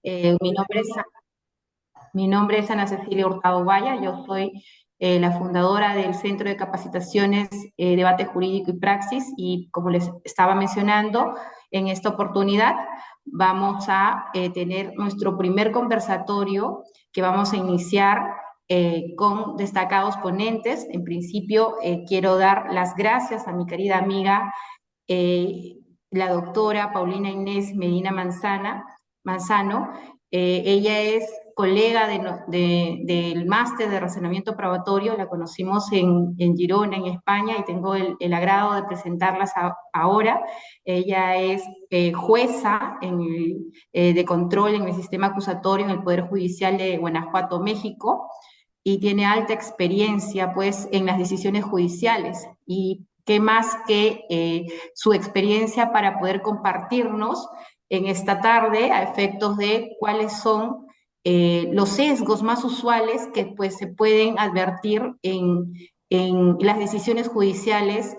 Mi nombre es, mi nombre es Ana Cecilia Hurtado Valla, yo soy la fundadora del Centro de Capacitaciones, Debate Jurídico y Praxis, y como les estaba mencionando, en esta oportunidad vamos a tener nuestro primer conversatorio que vamos a iniciar con destacados ponentes. En principio, quiero dar las gracias a mi querida amiga, eh, la doctora Paulina Inés Medina Manzano. Ella es colega del máster de razonamiento probatorio. La conocimos en Girona, en España, y tengo el agrado de presentarlas ahora. Ella es jueza de control en el sistema acusatorio en el Poder Judicial de Guanajuato, México, y tiene alta experiencia, pues, en las decisiones judiciales. Y qué más que su experiencia para poder compartirnos en esta tarde a efectos de cuáles son los sesgos más usuales que, pues, se pueden advertir en las decisiones judiciales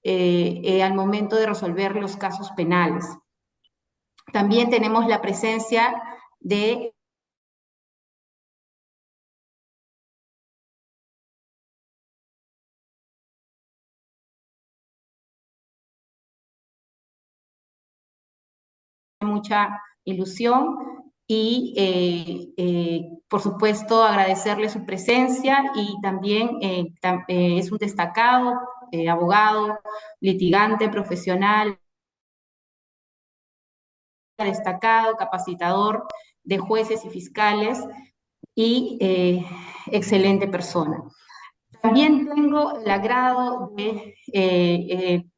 al momento de resolver los casos penales. También tenemos la presencia de mucha ilusión y, por supuesto, agradecerle su presencia, y también es un destacado abogado, litigante, profesional, destacado, capacitador de jueces y fiscales, y excelente persona. También tengo el agrado de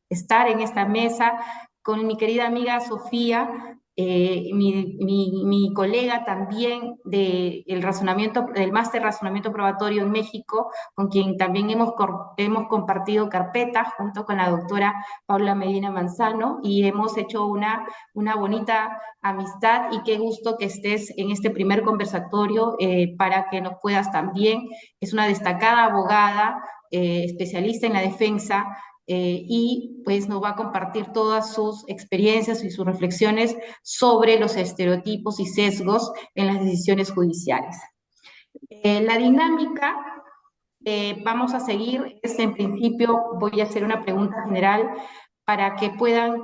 estar en esta mesa con mi querida amiga Sofía, mi colega también del máster razonamiento probatorio en México, con quien también hemos compartido carpeta junto con la doctora Paula Medina Manzano, y hemos hecho una bonita amistad. Y qué gusto que estés en este primer conversatorio para que nos puedas también. Es una destacada abogada, especialista en la defensa, y pues nos va a compartir todas sus experiencias y sus reflexiones sobre los estereotipos y sesgos en las decisiones judiciales. La dinámica vamos a seguir es, en principio, voy a hacer una pregunta general para que puedan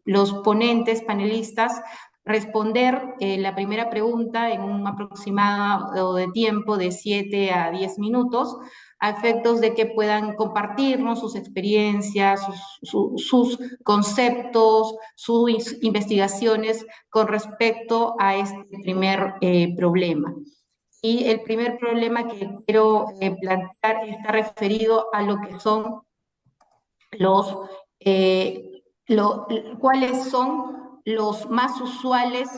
los ponentes, panelistas, responder la primera pregunta en un aproximado de tiempo de 7 a 10 minutos, a efectos de que puedan compartirnos sus experiencias, sus conceptos, sus investigaciones con respecto a este primer problema. Y el primer problema que quiero plantear está referido a lo que son los, eh, lo, cuáles son los más usuales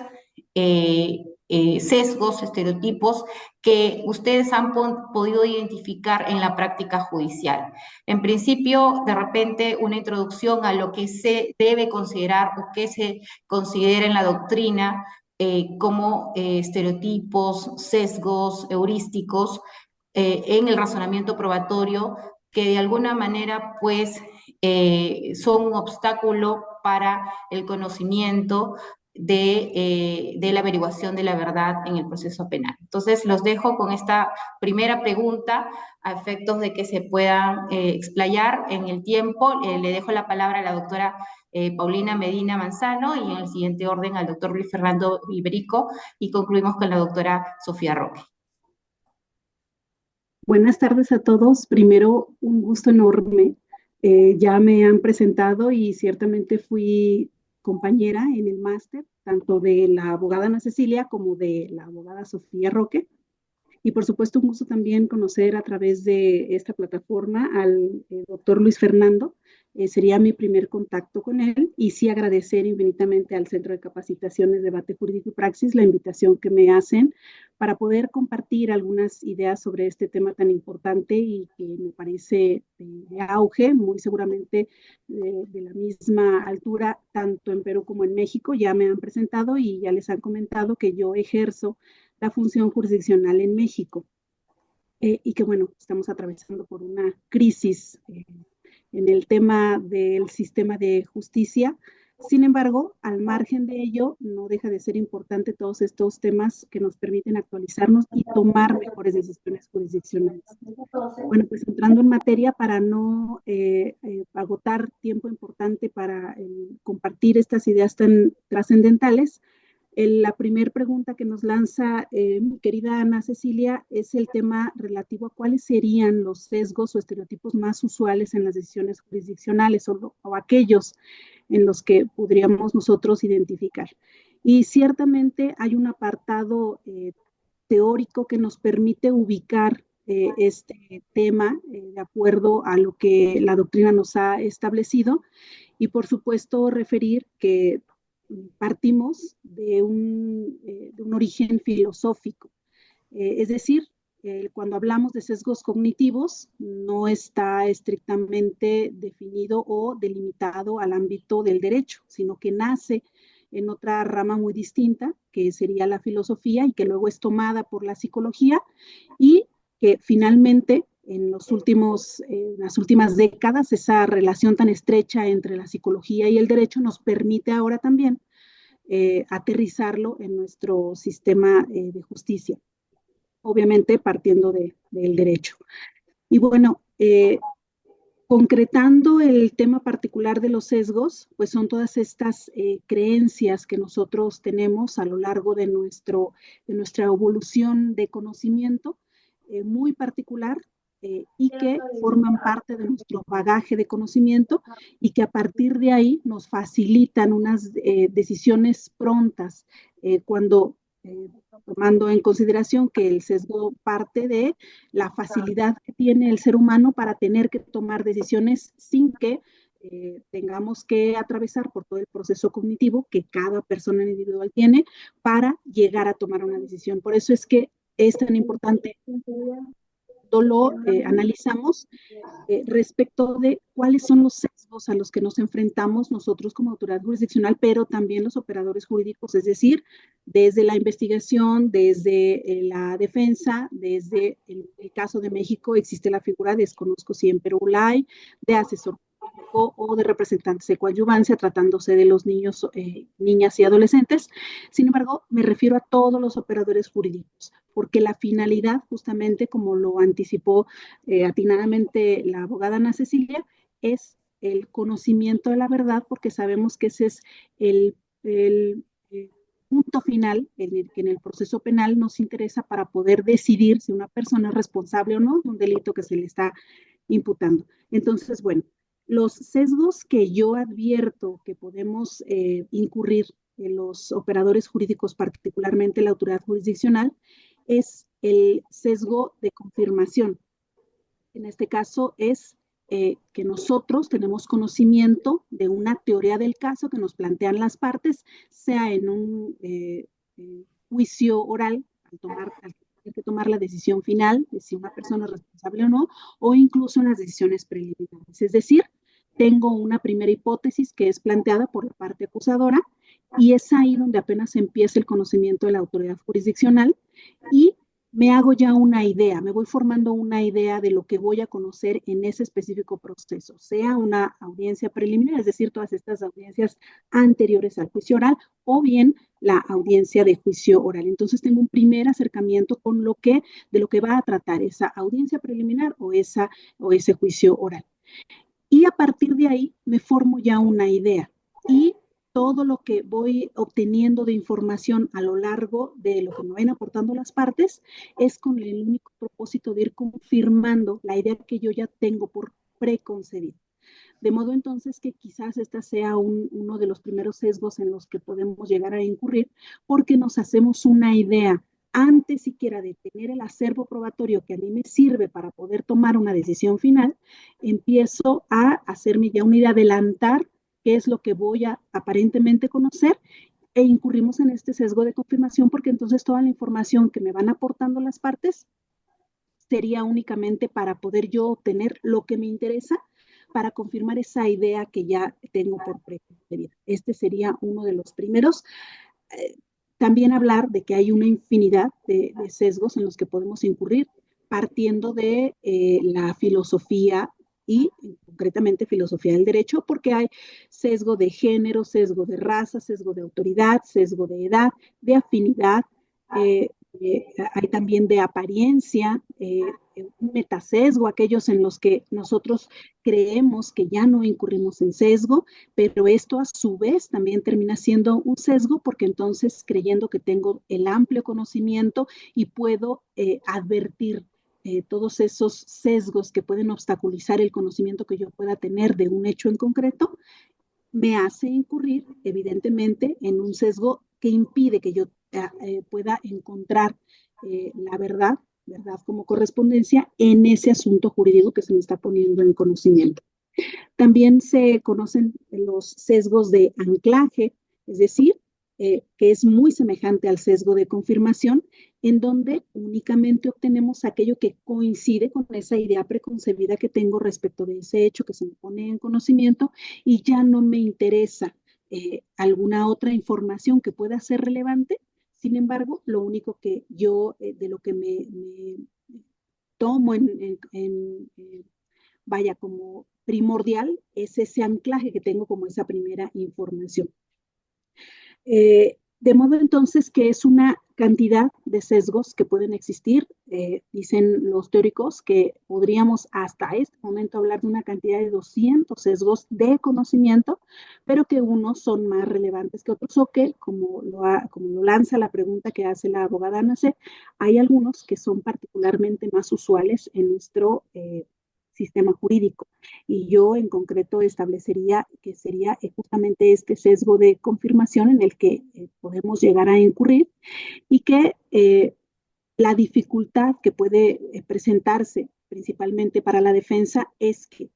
sesgos, estereotipos que ustedes han podido identificar en la práctica judicial. En principio, de repente, una introducción a lo que se debe considerar o que se considera en la doctrina como estereotipos, sesgos, heurísticos en el razonamiento probatorio, que de alguna manera, pues, son un obstáculo para el conocimiento de la averiguación de la verdad en el proceso penal. Entonces, los dejo con esta primera pregunta a efectos de que se puedan explayar en el tiempo. Le dejo la palabra a la doctora Paulina Medina Manzano, y en el siguiente orden al doctor Luis Fernando Iberico, y concluimos con la doctora Sofía Roque. Buenas tardes a todos. Primero, un gusto enorme. Ya me han presentado y ciertamente fui compañera en el máster, tanto de la abogada Ana Cecilia como de la abogada Sofía Roque. Y por supuesto, un gusto también conocer a través de esta plataforma al doctor Luis Fernando. Sería mi primer contacto con él, y sí agradecer infinitamente al Centro de Capacitaciones, Debate Jurídico y Praxis la invitación que me hacen para poder compartir algunas ideas sobre este tema tan importante y que me parece de auge, muy seguramente de la misma altura, tanto en Perú como en México. Ya me han presentado y ya les han comentado que yo ejerzo la función jurisdiccional en México, y que bueno, estamos atravesando por una crisis en el tema del sistema de justicia. Sin embargo, al margen de ello, no deja de ser importante todos estos temas que nos permiten actualizarnos y tomar mejores decisiones jurisdiccionales. Bueno, pues entrando en materia para no agotar tiempo importante para compartir estas ideas tan trascendentales, la primera pregunta que nos lanza mi querida Ana Cecilia es el tema relativo a cuáles serían los sesgos o estereotipos más usuales en las decisiones jurisdiccionales o aquellos en los que podríamos nosotros identificar. Y ciertamente hay un apartado teórico que nos permite ubicar este tema de acuerdo a lo que la doctrina nos ha establecido y por supuesto referir que partimos de un origen filosófico. Es decir, cuando hablamos de sesgos cognitivos, no está estrictamente definido o delimitado al ámbito del derecho, sino que nace en otra rama muy distinta, que sería la filosofía, y que luego es tomada por la psicología, y que finalmente en las últimas décadas, esa relación tan estrecha entre la psicología y el derecho nos permite ahora también aterrizarlo en nuestro sistema de justicia, obviamente partiendo del derecho. Y bueno, concretando el tema particular de los sesgos, pues son todas estas creencias que nosotros tenemos a lo largo de nuestra evolución de conocimiento muy particular y que forman parte de nuestro bagaje de conocimiento y que a partir de ahí nos facilitan unas decisiones prontas cuando tomando en consideración que el sesgo parte de la facilidad que tiene el ser humano para tener que tomar decisiones sin que tengamos que atravesar por todo el proceso cognitivo que cada persona individual tiene para llegar a tomar una decisión. Por eso es que es tan importante lo analizamos respecto de cuáles son los sesgos a los que nos enfrentamos nosotros como autoridad jurisdiccional, pero también los operadores jurídicos, es decir, desde la investigación, desde la defensa, desde el caso de México existe la figura, desconozco si en Perú la hay, de asesor o de representantes de coadyuvancia tratándose de los niños, niñas y adolescentes. Sin embargo, me refiero a todos los operadores jurídicos, porque la finalidad, justamente como lo anticipó atinadamente la abogada Ana Cecilia, es el conocimiento de la verdad, porque sabemos que ese es el punto final en el que en el proceso penal nos interesa para poder decidir si una persona es responsable o no de un delito que se le está imputando. Entonces, bueno, los sesgos que yo advierto que podemos incurrir en los operadores jurídicos, particularmente la autoridad jurisdiccional, es el sesgo de confirmación. En este caso es que nosotros tenemos conocimiento de una teoría del caso que nos plantean las partes, sea en un juicio oral, al tener que tomar la decisión final de si una persona es responsable o incluso en las decisiones preliminares. Es decir, tengo una primera hipótesis que es planteada por la parte acusadora y es ahí donde apenas empieza el conocimiento de la autoridad jurisdiccional y me hago ya una idea, me voy formando una idea de lo que voy a conocer en ese específico proceso, sea una audiencia preliminar, es decir, todas estas audiencias anteriores al juicio oral, o bien la audiencia de juicio oral. Entonces tengo un primer acercamiento con de lo que va a tratar esa audiencia preliminar o ese juicio oral. Y a partir de ahí me formo ya una idea y todo lo que voy obteniendo de información a lo largo de lo que me vayan aportando las partes es con el único propósito de ir confirmando la idea que yo ya tengo por preconcebida. De modo entonces que quizás esta sea uno de los primeros sesgos en los que podemos llegar a incurrir porque nos hacemos una idea antes siquiera de tener el acervo probatorio que a mí me sirve para poder tomar una decisión final, empiezo a hacerme ya una idea, adelantar qué es lo que voy a aparentemente conocer e incurrimos en este sesgo de confirmación porque entonces toda la información que me van aportando las partes sería únicamente para poder yo obtener lo que me interesa para confirmar esa idea que ya tengo por preconcebida. Este sería uno de los primeros. También hablar de que hay una infinidad de sesgos en los que podemos incurrir, partiendo de la filosofía y concretamente filosofía del derecho, porque hay sesgo de género, sesgo de raza, sesgo de autoridad, sesgo de edad, de afinidad, hay también de apariencia, un metasesgo, aquellos en los que nosotros creemos que ya no incurrimos en sesgo, pero esto a su vez también termina siendo un sesgo porque entonces creyendo que tengo el amplio conocimiento y puedo advertir todos esos sesgos que pueden obstaculizar el conocimiento que yo pueda tener de un hecho en concreto, me hace incurrir evidentemente en un sesgo que impide que yo pueda encontrar la verdad, verdad como correspondencia en ese asunto jurídico que se me está poniendo en conocimiento. También se conocen los sesgos de anclaje, es decir, que es muy semejante al sesgo de confirmación, en donde únicamente obtenemos aquello que coincide con esa idea preconcebida que tengo respecto de ese hecho que se me pone en conocimiento y ya no me interesa alguna otra información que pueda ser relevante. Sin embargo, lo único que yo, de lo que me tomo vaya, como primordial es ese anclaje que tengo como esa primera información. De modo entonces que es una cantidad de sesgos que pueden existir. Dicen los teóricos que podríamos hasta este momento hablar de una cantidad de 200 sesgos de conocimiento, pero que unos son más relevantes que otros o que, como lo lanza la pregunta que hace la abogada Nace, hay algunos que son particularmente más usuales en nuestro sistema jurídico. Y yo en concreto establecería que sería justamente este sesgo de confirmación en el que podemos llegar a incurrir y que la dificultad que puede presentarse principalmente para la defensa es que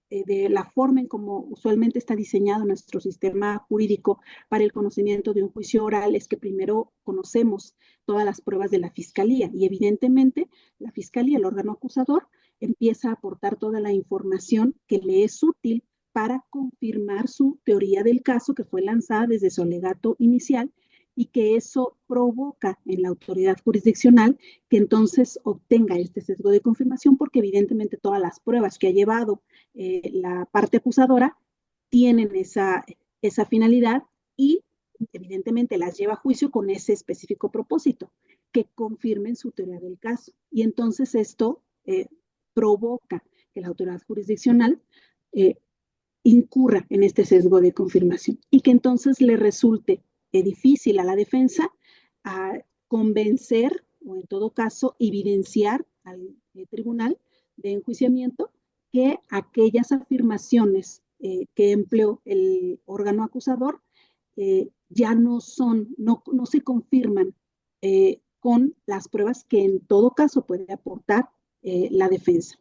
de la forma en cómo usualmente está diseñado nuestro sistema jurídico para el conocimiento de un juicio oral es que primero conocemos todas las pruebas de la fiscalía y evidentemente la fiscalía, el órgano acusador, empieza a aportar toda la información que le es útil para confirmar su teoría del caso que fue lanzada desde su alegato inicial y que eso provoca en la autoridad jurisdiccional que entonces obtenga este sesgo de confirmación porque evidentemente todas las pruebas que ha llevado la parte acusadora tienen esa finalidad y evidentemente las lleva a juicio con ese específico propósito, que confirmen su teoría del caso. Y entonces esto provoca que la autoridad jurisdiccional incurra en este sesgo de confirmación y que entonces le resulte difícil a la defensa a convencer o en todo caso evidenciar al tribunal de enjuiciamiento que aquellas afirmaciones que empleó el órgano acusador ya no son, no se confirman con las pruebas que en todo caso puede aportar la defensa.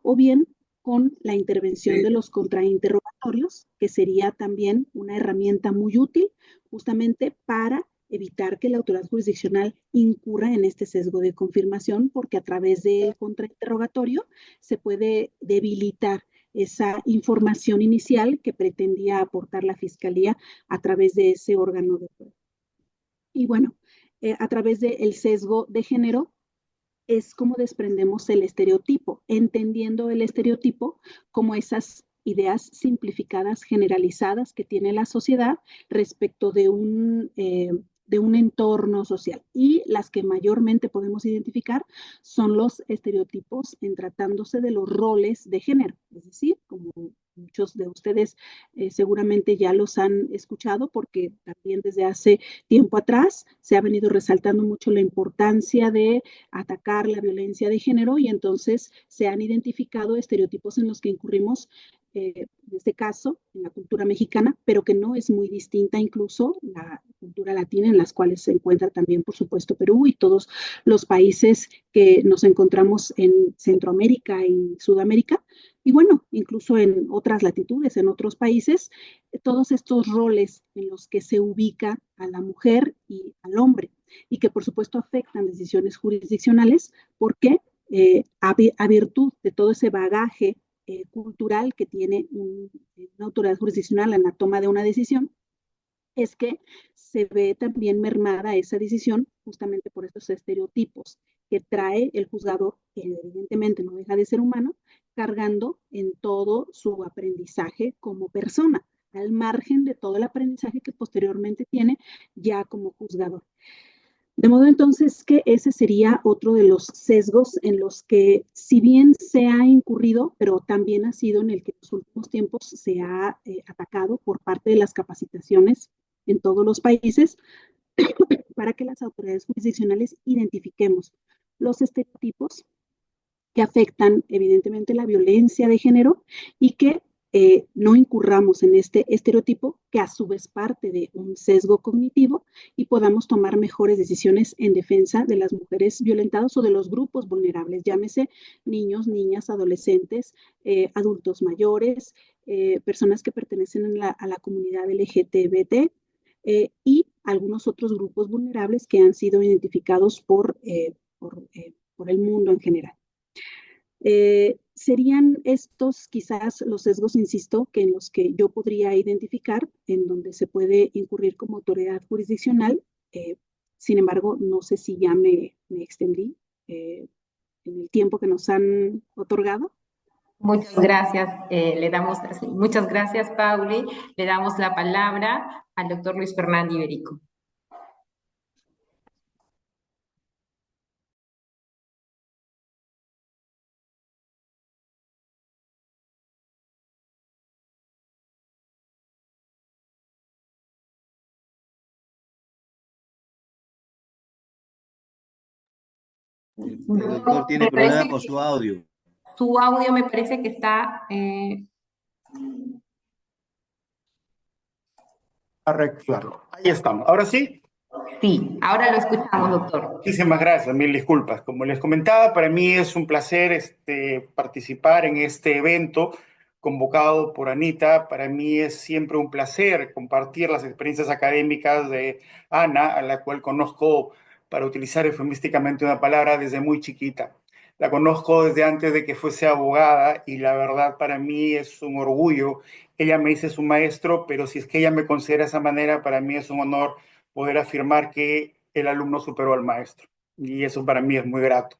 O bien con la intervención de los contrainterrogatorios, que sería también una herramienta muy útil justamente para evitar que la autoridad jurisdiccional incurra en este sesgo de confirmación, porque a través del contrainterrogatorio se puede debilitar esa información inicial que pretendía aportar la Fiscalía a través de ese órgano de prueba. Y bueno, a través del sesgo de género, es como desprendemos el estereotipo, entendiendo el estereotipo como esas ideas simplificadas, generalizadas que tiene la sociedad respecto de un entorno social. Y las que mayormente podemos identificar son los estereotipos en tratándose de los roles de género, es decir, como muchos de ustedes seguramente ya los han escuchado porque también desde hace tiempo atrás se ha venido resaltando mucho la importancia de atacar la violencia de género y entonces se han identificado estereotipos en los que incurrimos, en este caso, en la cultura mexicana, pero que no es muy distinta incluso la cultura latina en las cuales se encuentra también, por supuesto, Perú y todos los países que nos encontramos en Centroamérica y Sudamérica. Y bueno, incluso en otras latitudes, en otros países, todos estos roles en los que se ubica a la mujer y al hombre y que por supuesto afectan decisiones jurisdiccionales porque a virtud de todo ese bagaje cultural que tiene una autoridad jurisdiccional en la toma de una decisión, es que se ve también mermada esa decisión justamente por estos estereotipos que trae el juzgador, que evidentemente no deja de ser humano, cargando en todo su aprendizaje como persona, al margen de todo el aprendizaje que posteriormente tiene ya como juzgador. De modo entonces que ese sería otro de los sesgos en los que, si bien se ha incurrido, pero también ha sido en el que en los últimos tiempos se ha atacado por parte de las capacitaciones en todos los países para que las autoridades jurisdiccionales identifiquemos los estereotipos que afectan evidentemente la violencia de género y que no incurramos en este estereotipo que a su vez parte de un sesgo cognitivo y podamos tomar mejores decisiones en defensa de las mujeres violentadas o de los grupos vulnerables, llámese niños, niñas, adolescentes, adultos mayores, personas que pertenecen a la comunidad LGTBT y algunos otros grupos vulnerables que han sido identificados por el mundo en general. Serían estos quizás los sesgos, insisto, que en los que yo podría identificar, en donde se puede incurrir como autoridad jurisdiccional. Sin embargo, no sé si ya me extendí en el tiempo que nos han otorgado. Muchas gracias, muchas gracias, Pauli. Le damos la palabra al doctor Luis Fernando Iberico. El doctor tiene Me problemas parece con que su audio. su audio me parece que está... Arreglarlo. Ahí estamos. Ahora sí. Sí, ahora lo escuchamos, doctor. Muchísimas gracias, mil disculpas. Como les comentaba, para mí es un placer participar en este evento convocado por Anita. Para mí es siempre un placer compartir las experiencias académicas de Ana, a la cual conozco, para utilizar eufemísticamente una palabra, desde muy chiquita. La conozco desde antes de que fuese abogada y la verdad para mí es un orgullo. Ella me dice su maestro, pero si es que ella me considera de esa manera, para mí es un honor poder afirmar que el alumno superó al maestro. Y eso para mí es muy grato.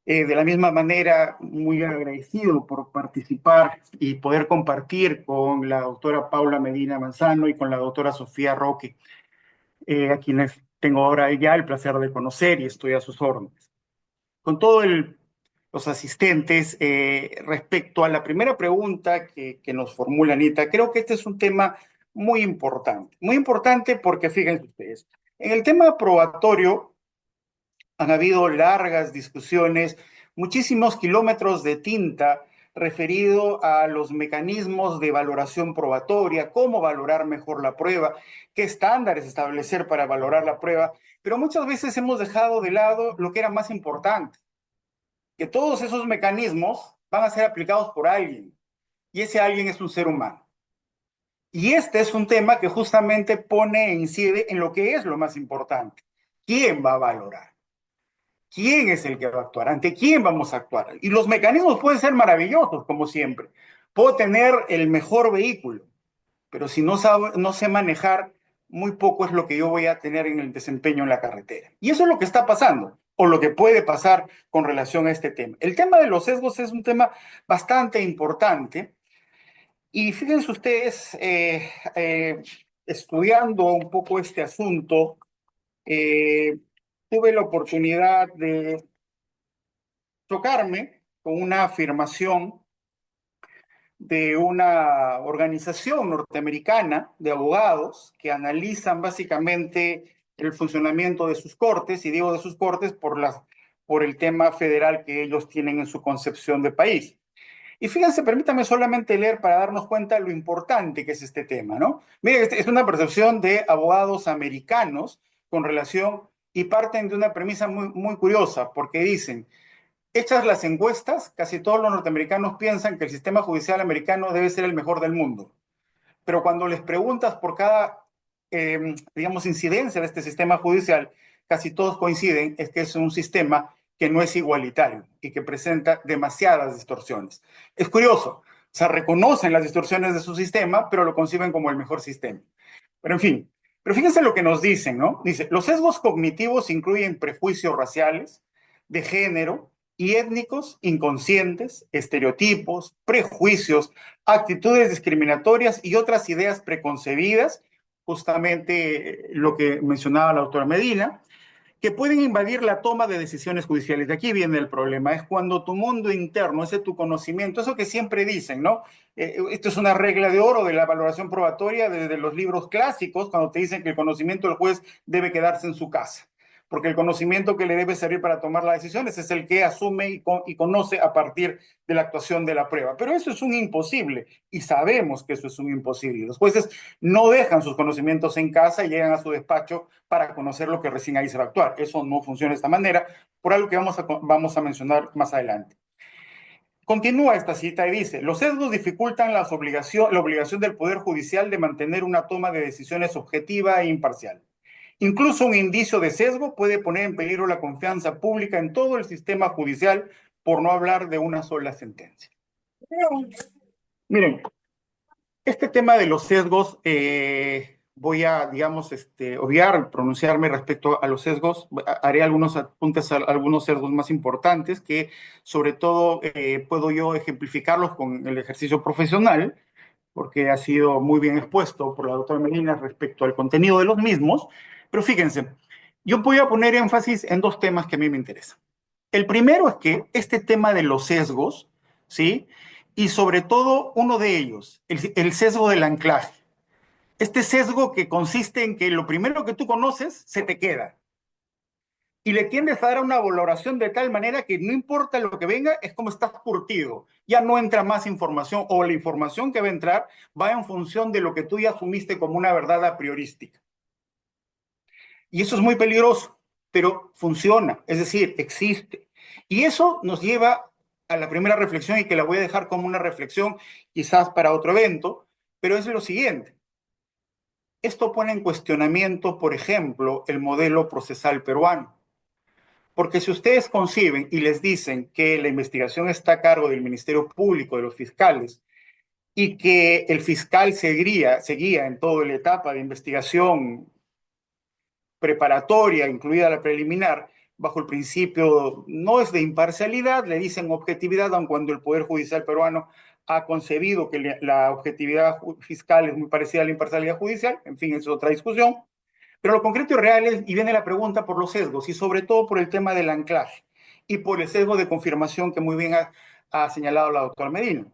De la misma manera, muy agradecido por participar y poder compartir con la doctora Paula Medina Manzano y con la doctora Sofía Roque, a quienes tengo ahora ya el placer de conocer y estoy a sus órdenes. Con todos los asistentes, respecto a la primera pregunta que nos formula Anita, creo que este es un tema muy importante porque fíjense ustedes, en el tema probatorio han habido largas discusiones, muchísimos kilómetros de tinta referido a los mecanismos de valoración probatoria, cómo valorar mejor la prueba, qué estándares establecer para valorar la prueba, pero muchas veces hemos dejado de lado lo que era más importante, que todos esos mecanismos van a ser aplicados por alguien, y ese alguien es un ser humano. Y este es un tema que justamente pone e incide en lo que es lo más importante. ¿Quién va a valorar? ¿Quién es el que va a actuar? ¿Ante quién vamos a actuar? Y los mecanismos pueden ser maravillosos, como siempre. Puedo tener el mejor vehículo, pero si no sé manejar, muy poco es lo que yo voy a tener en el desempeño en la carretera. Y eso es lo que está pasando, o lo que puede pasar con relación a este tema. El tema de los sesgos es un tema bastante importante. Y fíjense ustedes, estudiando un poco este asunto, eh, tuve la oportunidad de chocarme con una afirmación de una organización norteamericana de abogados que analizan básicamente el funcionamiento de sus cortes, y digo de sus cortes por el tema federal que ellos tienen en su concepción de país. Y fíjense, permítame solamente leer para darnos cuenta de lo importante que es este tema, ¿no? Miren, es una percepción de abogados americanos con relación y parten de una premisa muy curiosa, porque dicen, hechas las encuestas, casi todos los norteamericanos piensan que el sistema judicial americano debe ser el mejor del mundo. Pero cuando les preguntas por cada, digamos, incidencia de este sistema judicial, casi todos coinciden es que es un sistema que no es igualitario y que presenta demasiadas distorsiones. Es curioso, o sea, reconocen las distorsiones de su sistema, pero lo conciben como el mejor sistema. Pero en fin, pero fíjense lo que nos dicen, ¿no? Dice, los sesgos cognitivos incluyen prejuicios raciales, de género y étnicos inconscientes, estereotipos, prejuicios, actitudes discriminatorias y otras ideas preconcebidas, justamente lo que mencionaba la doctora Medina, que pueden invadir la toma de decisiones judiciales. De aquí viene el problema, es cuando tu mundo interno, ese tu conocimiento, eso que siempre dicen, ¿no? Esto es una regla de oro de la valoración probatoria desde los libros clásicos, cuando te dicen que el conocimiento del juez debe quedarse en su casa, porque el conocimiento que le debe servir para tomar las decisiones es el que asume y conoce a partir de la actuación de la prueba. Pero eso es un imposible, y sabemos que eso es un imposible. Los jueces no dejan sus conocimientos en casa y llegan a su despacho para conocer lo que recién ahí se va a actuar. Eso no funciona de esta manera, por algo que vamos a mencionar más adelante. Continúa esta cita y dice, los sesgos dificultan la obligación del Poder Judicial de mantener una toma de decisiones objetiva e imparcial. Incluso un indicio de sesgo puede poner en peligro la confianza pública en todo el sistema judicial, por no hablar de una sola sentencia. Miren, este tema de los sesgos, voy a, digamos, obviar pronunciarme respecto a los sesgos. Haré algunos apuntes a algunos sesgos más importantes que, sobre todo, puedo yo ejemplificarlos con el ejercicio profesional, porque ha sido muy bien expuesto por la doctora Medina respecto al contenido de los mismos. Pero fíjense, yo voy a poner énfasis en dos temas que a mí me interesan. El primero es que este tema de los sesgos, ¿sí? Y sobre todo uno de ellos, el sesgo del anclaje. Este sesgo que consiste en que lo primero que tú conoces se te queda. Y le tiendes a dar una valoración de tal manera que no importa lo que venga, es como estás curtido. Ya no entra más información, o la información que va a entrar va en función de lo que tú ya asumiste como una verdad a priorística. Y eso es muy peligroso, pero funciona, es decir, existe. Y eso nos lleva a la primera reflexión, y que la voy a dejar como una reflexión quizás para otro evento, pero es lo siguiente. Esto pone en cuestionamiento, por ejemplo, el modelo procesal peruano. Porque si ustedes conciben y les dicen que la investigación está a cargo del Ministerio Público, de los fiscales, y que el fiscal seguía en toda la etapa de investigación preparatoria, incluida la preliminar, bajo el principio no es de imparcialidad, le dicen objetividad, aun cuando el Poder Judicial peruano ha concebido que la objetividad fiscal es muy parecida a la imparcialidad judicial, en fin, es otra discusión. Pero lo concreto y real es, y viene la pregunta por los sesgos, y sobre todo por el tema del anclaje, y por el sesgo de confirmación que muy bien ha señalado la doctora Medina.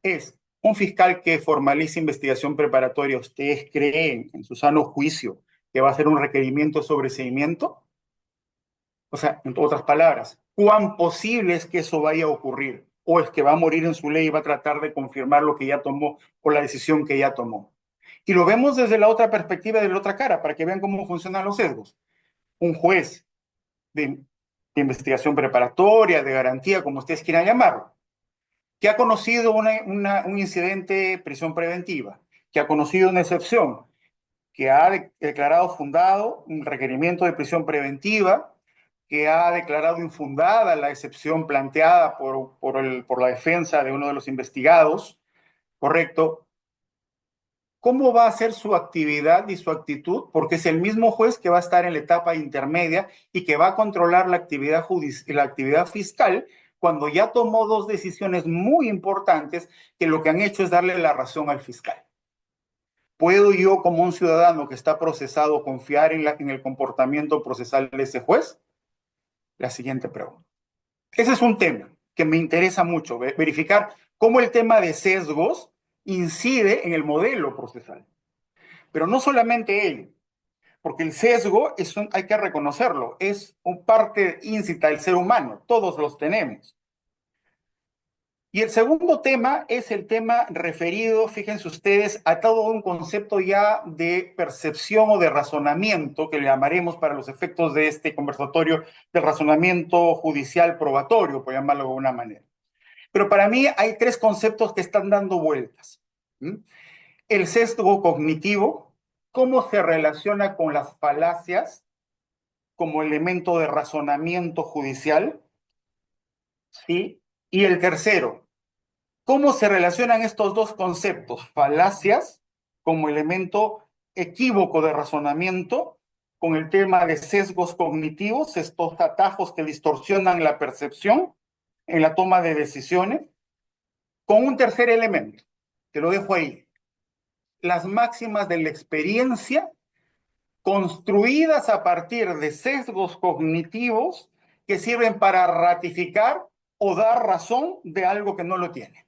Es un fiscal que formaliza investigación preparatoria, ¿ustedes creen en su sano juicio que va a ser un requerimiento de sobreseimiento? O sea, en otras palabras, ¿cuán posible es que eso vaya a ocurrir? ¿O es que va a morir en su ley y va a tratar de confirmar lo que ya tomó o la decisión que ya tomó? Y lo vemos desde la otra perspectiva, de la otra cara, para que vean cómo funcionan los sesgos. Un juez de investigación preparatoria, de garantía, como ustedes quieran llamarlo, que ha conocido un incidente de prisión preventiva, que ha conocido una excepción, que ha declarado fundado un requerimiento de prisión preventiva, que ha declarado infundada la excepción planteada por la defensa de uno de los investigados, ¿correcto? ¿Cómo va a ser su actividad y su actitud? Porque es el mismo juez que va a estar en la etapa intermedia y que va a controlar la actividad fiscal, cuando ya tomó dos decisiones muy importantes que lo que han hecho es darle la razón al fiscal. ¿Puedo yo, como un ciudadano que está procesado, confiar en el comportamiento procesal de ese juez? La siguiente pregunta. Ese es un tema que me interesa mucho, verificar cómo el tema de sesgos incide en el modelo procesal. Pero no solamente ello, porque el sesgo hay que reconocerlo, es un parte íncita del ser humano, todos los tenemos. Y el segundo tema es el tema referido, fíjense ustedes, a todo un concepto ya de percepción o de razonamiento, que le llamaremos para los efectos de este conversatorio, de razonamiento judicial probatorio, por llamarlo de alguna manera. Pero para mí hay tres conceptos que están dando vueltas. El sesgo cognitivo, cómo se relaciona con las falacias como elemento de razonamiento judicial, ¿sí? Y el tercero, ¿cómo se relacionan estos dos conceptos? Falacias como elemento equívoco de razonamiento, con el tema de sesgos cognitivos, estos atajos que distorsionan la percepción, en la toma de decisiones, con un tercer elemento. Te lo dejo ahí. Las máximas de la experiencia construidas a partir de sesgos cognitivos que sirven para ratificar o dar razón de algo que no lo tiene.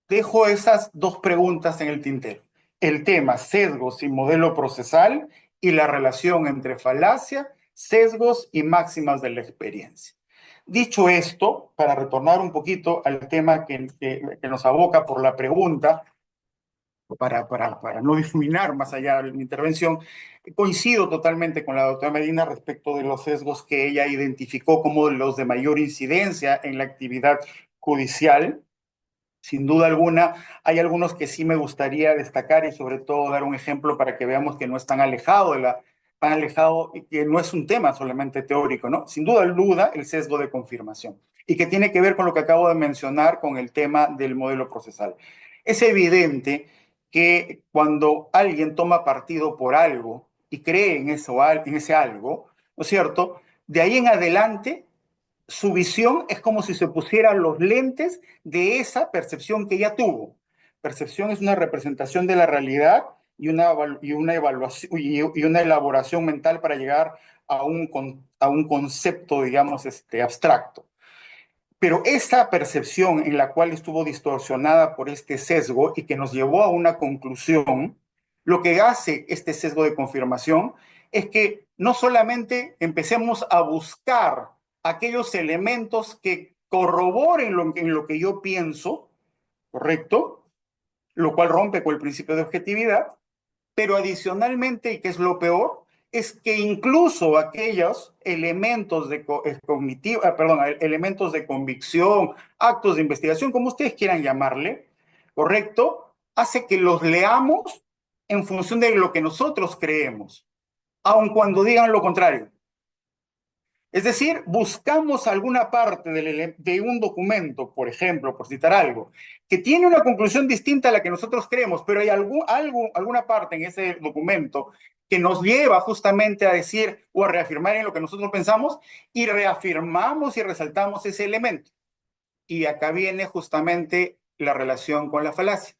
Dejo esas dos preguntas en el tintero. El tema sesgos y modelo procesal y la relación entre falacia, sesgos y máximas de la experiencia. Dicho esto, para retornar un poquito al tema que nos aboca por la pregunta, para no difuminar más allá de mi intervención, coincido totalmente con la doctora Medina respecto de los sesgos que ella identificó como los de mayor incidencia en la actividad judicial. Sin duda alguna, hay algunos que sí me gustaría destacar y sobre todo dar un ejemplo para que veamos que no es tan alejado tan alejado y que no es un tema solamente teórico, ¿no? Sin duda, el sesgo de confirmación y que tiene que ver con lo que acabo de mencionar con el tema del modelo procesal. Es evidente que cuando alguien toma partido por algo y cree en ese algo, ¿no es cierto? De ahí en adelante su visión es como si se pusieran los lentes de esa percepción que ya tuvo. Percepción es una representación de la realidad y una evaluación y una elaboración mental para llegar a un concepto, digamos, abstracto. Pero esa percepción en la cual estuvo distorsionada por este sesgo y que nos llevó a una conclusión, lo que hace este sesgo de confirmación es que no solamente empecemos a buscar aquellos elementos que corroboren en lo que yo pienso, ¿correcto? Lo cual rompe con el principio de objetividad, pero adicionalmente, y que es lo peor, es que incluso aquellos elementos de elementos de convicción, actos de investigación, como ustedes quieran llamarle, ¿correcto? Hace que los leamos en función de lo que nosotros creemos, aun cuando digan lo contrario. Es decir, buscamos alguna parte de un documento, por ejemplo, por citar algo, que tiene una conclusión distinta a la que nosotros creemos, pero hay alguna parte en ese documento que nos lleva justamente a decir o a reafirmar en lo que nosotros pensamos y reafirmamos y resaltamos ese elemento. Y acá viene justamente la relación con la falacia.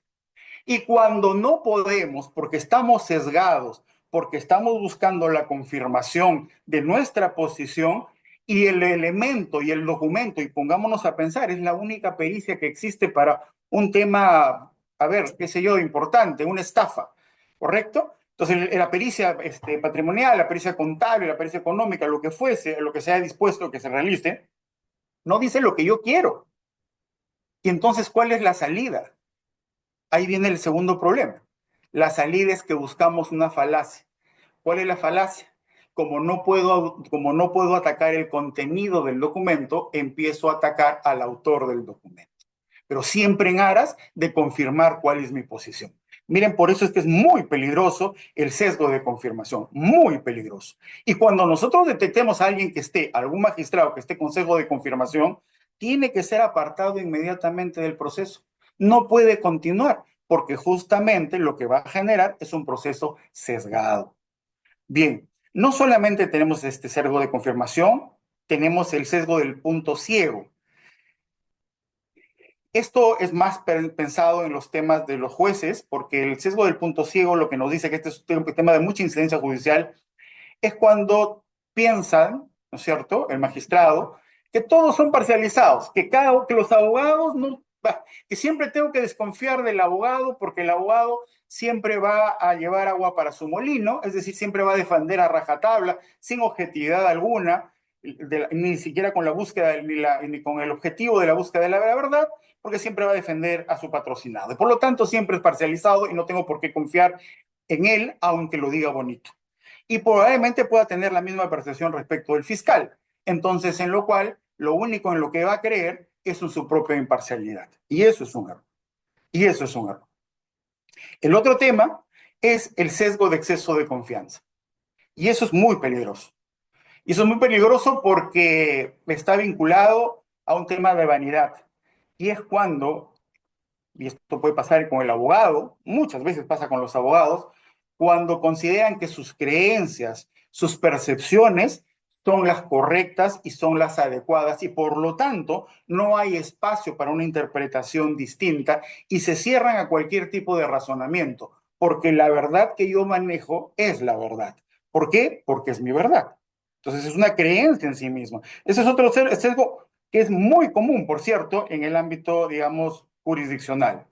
Y cuando no podemos, porque estamos sesgados, porque estamos buscando la confirmación de nuestra posición y el elemento y el documento, y pongámonos a pensar, es la única pericia que existe para un tema, a ver, qué sé yo, importante, una estafa, ¿correcto? Entonces, la pericia patrimonial, la pericia contable, la pericia económica, lo que fuese, lo que sea dispuesto que se realice, no dice lo que yo quiero. Y entonces, ¿cuál es la salida? Ahí viene el segundo problema. La salida es que buscamos una falacia. ¿Cuál es la falacia? Como no puedo atacar el contenido del documento, empiezo a atacar al autor del documento. Pero siempre en aras de confirmar cuál es mi posición. Miren, por eso es que es muy peligroso el sesgo de confirmación, muy peligroso. Y cuando nosotros detectemos a alguien que esté, algún magistrado que esté con sesgo de confirmación, tiene que ser apartado inmediatamente del proceso. No puede continuar, porque justamente lo que va a generar es un proceso sesgado. Bien, no solamente tenemos este sesgo de confirmación, tenemos el sesgo del punto ciego. Esto es más pensado en los temas de los jueces, porque el sesgo del punto ciego lo que nos dice que este es un tema de mucha incidencia judicial, es cuando piensan, ¿no es cierto?, el magistrado, que todos son parcializados, que los abogados no, que siempre tengo que desconfiar del abogado porque el abogado siempre va a llevar agua para su molino, es decir, siempre va a defender a rajatabla, sin objetividad alguna, ni siquiera con la búsqueda, ni con el objetivo de la búsqueda de la verdad, porque siempre va a defender a su patrocinado. Y por lo tanto, siempre es parcializado y no tengo por qué confiar en él, aunque lo diga bonito. Y probablemente pueda tener la misma percepción respecto del fiscal. Entonces, en lo cual, lo único en lo que va a creer es en su propia imparcialidad. Y eso es un error. Y eso es un error. El otro tema es el sesgo de exceso de confianza. Y eso es muy peligroso. Y eso es muy peligroso porque está vinculado a un tema de vanidad. Y es cuando, y esto puede pasar con el abogado, muchas veces pasa con los abogados, cuando consideran que sus creencias, sus percepciones son las correctas y son las adecuadas y por lo tanto no hay espacio para una interpretación distinta y se cierran a cualquier tipo de razonamiento, porque la verdad que yo manejo es la verdad. ¿Por qué? Porque es mi verdad. Entonces es una creencia en sí misma. Ese es otro sesgo que es muy común, por cierto, en el ámbito, digamos, jurisdiccional.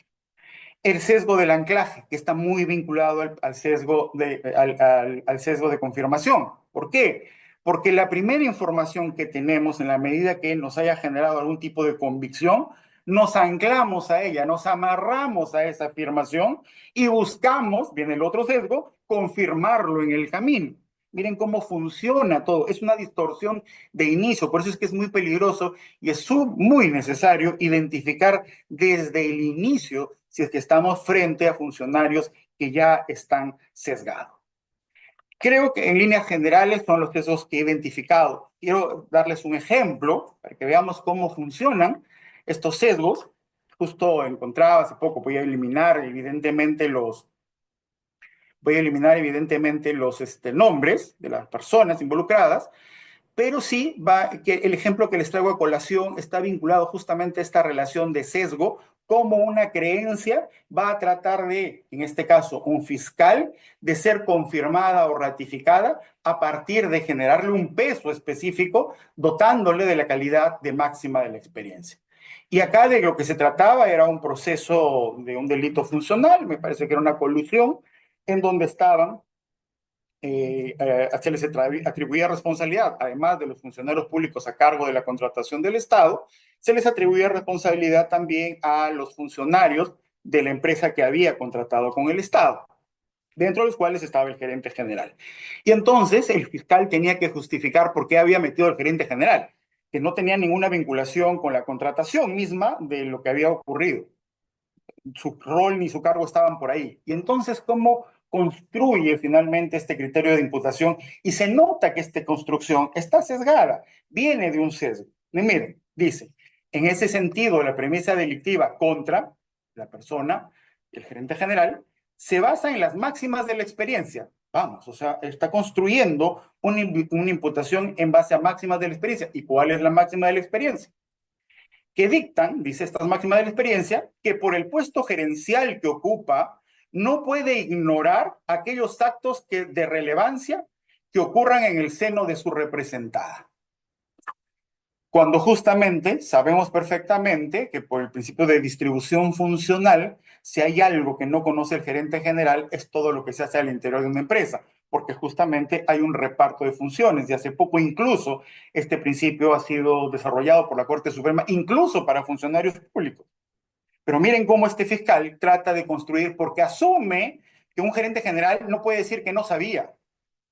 El sesgo del anclaje, que está muy vinculado al sesgo de confirmación. ¿Por qué? Porque la primera información que tenemos, en la medida que nos haya generado algún tipo de convicción, nos anclamos a ella, nos amarramos a esa afirmación y buscamos, viene el otro sesgo, confirmarlo en el camino. Miren cómo funciona todo. Es una distorsión de inicio. Por eso es que es muy peligroso y es muy necesario identificar desde el inicio si es que estamos frente a funcionarios que ya están sesgados. Creo que en líneas generales son los sesgos que he identificado. Quiero darles un ejemplo para que veamos cómo funcionan estos sesgos. Justo encontraba hace poco, voy a eliminar evidentemente los nombres de las personas involucradas, pero sí que el ejemplo que les traigo a colación está vinculado justamente a esta relación de sesgo, como una creencia va a tratar de, en este caso, un fiscal, de ser confirmada o ratificada a partir de generarle un peso específico, dotándole de la calidad de máxima de la experiencia. Y acá de lo que se trataba era un proceso de un delito funcional, me parece que era una colusión, en donde estaban se les atribuía responsabilidad, además de los funcionarios públicos a cargo de la contratación del Estado, se les atribuía responsabilidad también a los funcionarios de la empresa que había contratado con el Estado, dentro de los cuales estaba el gerente general. Y entonces el fiscal tenía que justificar por qué había metido al gerente general, que no tenía ninguna vinculación con la contratación misma de lo que había ocurrido. Su rol ni su cargo estaban por ahí. Y entonces, ¿cómo construye finalmente este criterio de imputación? Y se nota que esta construcción está sesgada, viene de un sesgo. Y miren, dice, en ese sentido, la premisa delictiva contra la persona, el gerente general, se basa en las máximas de la experiencia. Vamos, o sea, está construyendo una imputación en base a máximas de la experiencia. ¿Y cuál es la máxima de la experiencia? Que dictan, dice estas máximas de la experiencia, que por el puesto gerencial que ocupa, no puede ignorar aquellos actos de relevancia que ocurran en el seno de su representada. Cuando justamente sabemos perfectamente que por el principio de distribución funcional, si hay algo que no conoce el gerente general, es todo lo que se hace al interior de una empresa, porque justamente hay un reparto de funciones. Y hace poco incluso este principio ha sido desarrollado por la Corte Suprema, incluso para funcionarios públicos. Pero miren cómo este fiscal trata de construir, porque asume que un gerente general no puede decir que no sabía,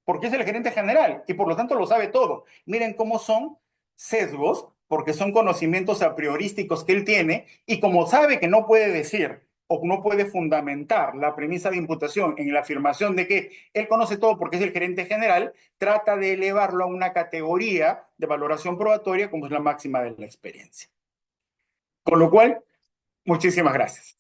porque es el gerente general y por lo tanto lo sabe todo. Miren cómo son sesgos, porque son conocimientos a priorísticos que él tiene y como sabe que no puede decir o no puede fundamentar la premisa de imputación en la afirmación de que él conoce todo porque es el gerente general, trata de elevarlo a una categoría de valoración probatoria como es la máxima de la experiencia. Con lo cual, muchísimas gracias.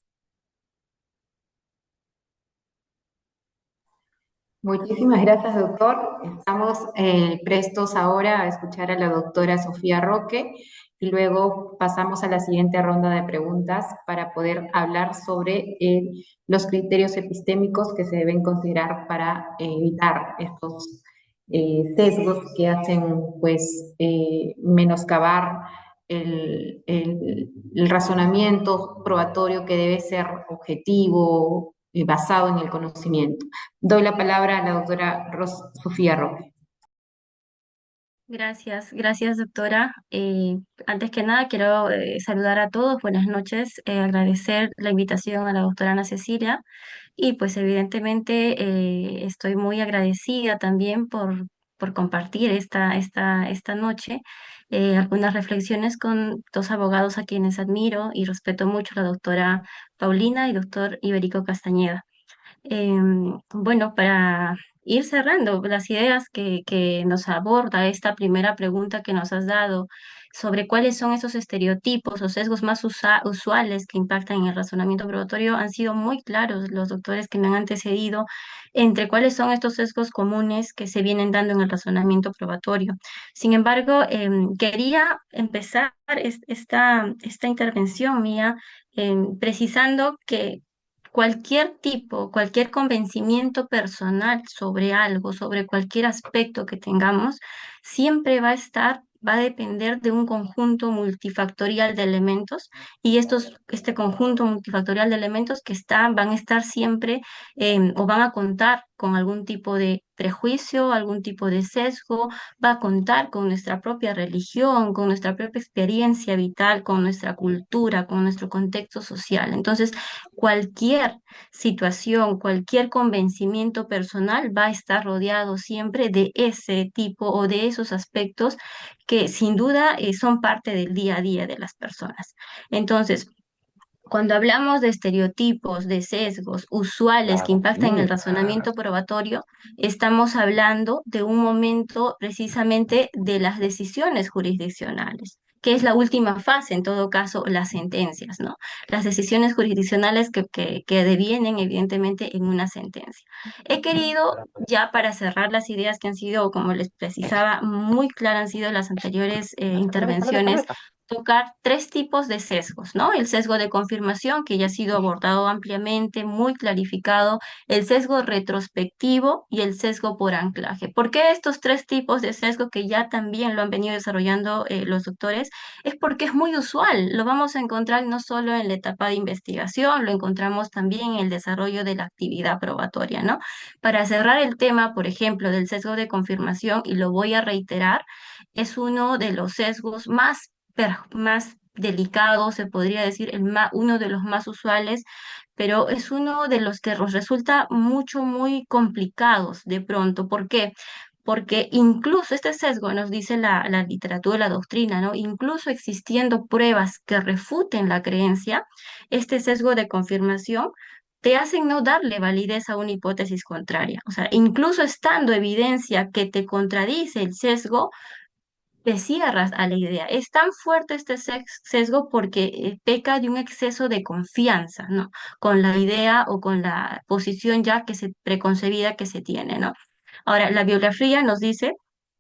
Muchísimas gracias, doctor. Estamos prestos ahora a escuchar a la doctora Sofía Roque y luego pasamos a la siguiente ronda de preguntas para poder hablar sobre los criterios epistémicos que se deben considerar para evitar estos sesgos que hacen, pues, menoscabar el razonamiento probatorio que debe ser objetivo, basado en el conocimiento. Doy la palabra a la doctora Sofía Roque. Gracias, doctora. Antes que nada, quiero saludar a todos, buenas noches, agradecer la invitación a la doctora Ana Cecilia y pues evidentemente estoy muy agradecida también por compartir esta noche algunas reflexiones con dos abogados a quienes admiro y respeto mucho, la doctora Paulina y doctor Iberico Castañeda. Bueno, para ir cerrando las ideas que nos aborda esta primera pregunta que nos has dado sobre cuáles son esos estereotipos o sesgos más usuales que impactan en el razonamiento probatorio han sido muy claros los doctores que me han antecedido entre cuáles son estos sesgos comunes que se vienen dando en el razonamiento probatorio. Sin embargo, quería empezar esta intervención mía precisando que cualquier tipo, cualquier convencimiento personal sobre algo, sobre cualquier aspecto que tengamos, siempre va a depender de un conjunto multifactorial de elementos y este conjunto multifactorial de elementos van a estar siempre o van a contar con algún tipo de prejuicio, algún tipo de sesgo, va a contar con nuestra propia religión, con nuestra propia experiencia vital, con nuestra cultura, con nuestro contexto social. Entonces, cualquier situación, cualquier convencimiento personal va a estar rodeado siempre de ese tipo o de esos aspectos que sin duda son parte del día a día de las personas. Entonces, cuando hablamos de estereotipos, de sesgos usuales que impactan en el razonamiento probatorio, estamos hablando de un momento precisamente de las decisiones jurisdiccionales, que es la última fase, en todo caso, las sentencias, ¿no? Las decisiones jurisdiccionales que devienen evidentemente en una sentencia. He querido, ya para cerrar las ideas que han sido, como les precisaba, muy claras han sido las anteriores intervenciones, tocar tres tipos de sesgos, ¿no? El sesgo de confirmación, que ya ha sido abordado ampliamente, muy clarificado, el sesgo retrospectivo y el sesgo por anclaje. ¿Por qué estos tres tipos de sesgo que ya también lo han venido desarrollando los doctores? Es porque es muy usual, lo vamos a encontrar no solo en la etapa de investigación, lo encontramos también en el desarrollo de la actividad probatoria, ¿no? Para cerrar el tema, por ejemplo, del sesgo de confirmación, y lo voy a reiterar, es uno de los sesgos más delicado, se podría decir, uno de los más usuales, pero es uno de los que nos resulta muy complicados de pronto. ¿Por qué? Porque incluso este sesgo nos dice la literatura, la doctrina, ¿no? Incluso existiendo pruebas que refuten la creencia, este sesgo de confirmación te hacen no darle validez a una hipótesis contraria. O sea, incluso estando evidencia que te contradice el sesgo, te cierras a la idea. Es tan fuerte este sesgo porque peca de un exceso de confianza, ¿no? Con la idea o con la posición ya preconcebida que se tiene, ¿no? Ahora, la biografía nos dice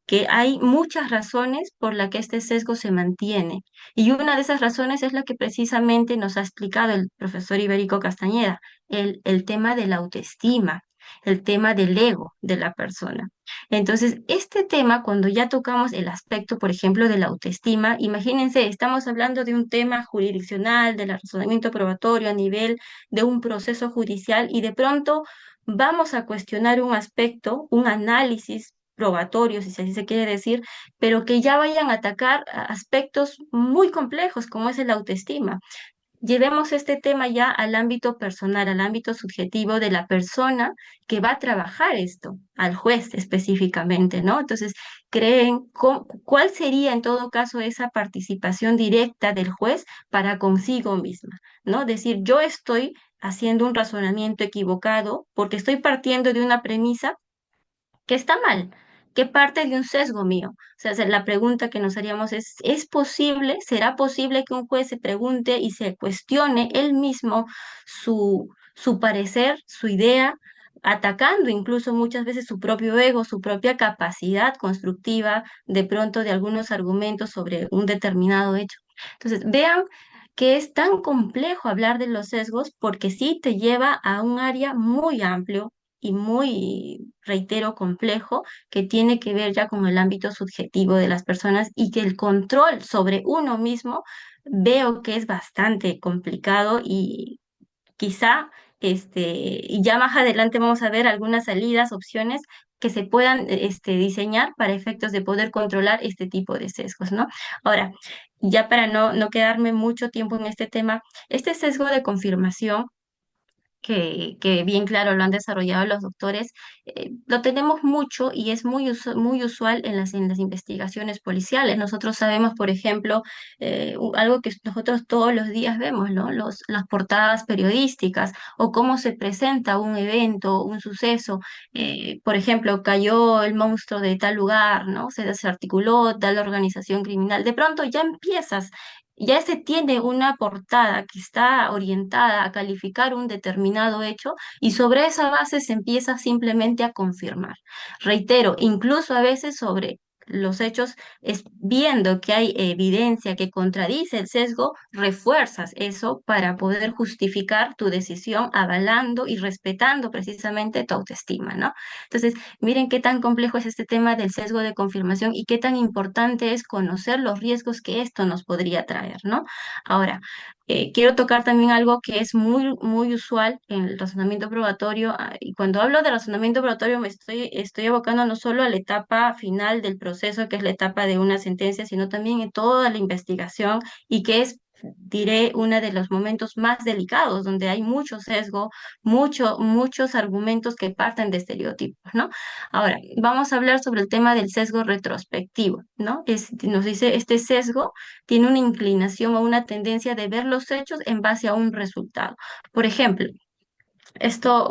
que hay muchas razones por las que este sesgo se mantiene. Y una de esas razones es la que precisamente nos ha explicado el profesor Ibérico Castañeda, el tema de la autoestima, el tema del ego de la persona. Entonces, este tema, cuando ya tocamos el aspecto, por ejemplo, de la autoestima, imagínense, estamos hablando de un tema jurisdiccional, del razonamiento probatorio a nivel de un proceso judicial y de pronto vamos a cuestionar un aspecto, un análisis probatorio, si así se quiere decir, pero que ya vayan a atacar aspectos muy complejos como es el autoestima. Llevemos este tema ya al ámbito personal, al ámbito subjetivo de la persona que va a trabajar esto, al juez específicamente, ¿no? Entonces, ¿cuál sería en todo caso esa participación directa del juez para consigo misma, ¿no? Decir, yo estoy haciendo un razonamiento equivocado porque estoy partiendo de una premisa que está mal, que parte de un sesgo mío. O sea, la pregunta que nos haríamos ¿es posible, será posible que un juez se pregunte y se cuestione él mismo su parecer, su idea, atacando incluso muchas veces su propio ego, su propia capacidad constructiva, de pronto de algunos argumentos sobre un determinado hecho? Entonces, vean que es tan complejo hablar de los sesgos porque sí te lleva a un área muy amplio y muy, reitero, complejo, que tiene que ver ya con el ámbito subjetivo de las personas y que el control sobre uno mismo veo que es bastante complicado y quizá, y ya más adelante vamos a ver algunas salidas, opciones que se puedan diseñar para efectos de poder controlar este tipo de sesgos, ¿no? Ahora, ya para no quedarme mucho tiempo en este tema, este sesgo de confirmación que bien claro lo han desarrollado los doctores, lo tenemos mucho y es muy usual en las investigaciones policiales. Nosotros sabemos, por ejemplo, algo que nosotros todos los días vemos, ¿no? Las portadas periodísticas o cómo se presenta un evento, un suceso. Por ejemplo, cayó el monstruo de tal lugar, ¿no? Se desarticuló tal organización criminal. De pronto ya empiezas. Ya se tiene una portada que está orientada a calificar un determinado hecho y sobre esa base se empieza simplemente a confirmar. Reitero, incluso a veces sobre los hechos, es viendo que hay evidencia que contradice el sesgo, refuerzas eso para poder justificar tu decisión, avalando y respetando precisamente tu autoestima, ¿no? Entonces, miren qué tan complejo es este tema del sesgo de confirmación y qué tan importante es conocer los riesgos que esto nos podría traer, ¿no? Ahora, quiero tocar también algo que es muy usual en el razonamiento probatorio, y cuando hablo de razonamiento probatorio estoy abocando no solo a la etapa final del proceso, que es la etapa de una sentencia, sino también en toda la investigación y que es, diré, uno de los momentos más delicados, donde hay mucho sesgo, muchos argumentos que parten de estereotipos, ¿no? Ahora, vamos a hablar sobre el tema del sesgo retrospectivo, ¿no? Nos dice, este sesgo tiene una inclinación o una tendencia de ver los hechos en base a un resultado. Por ejemplo, esto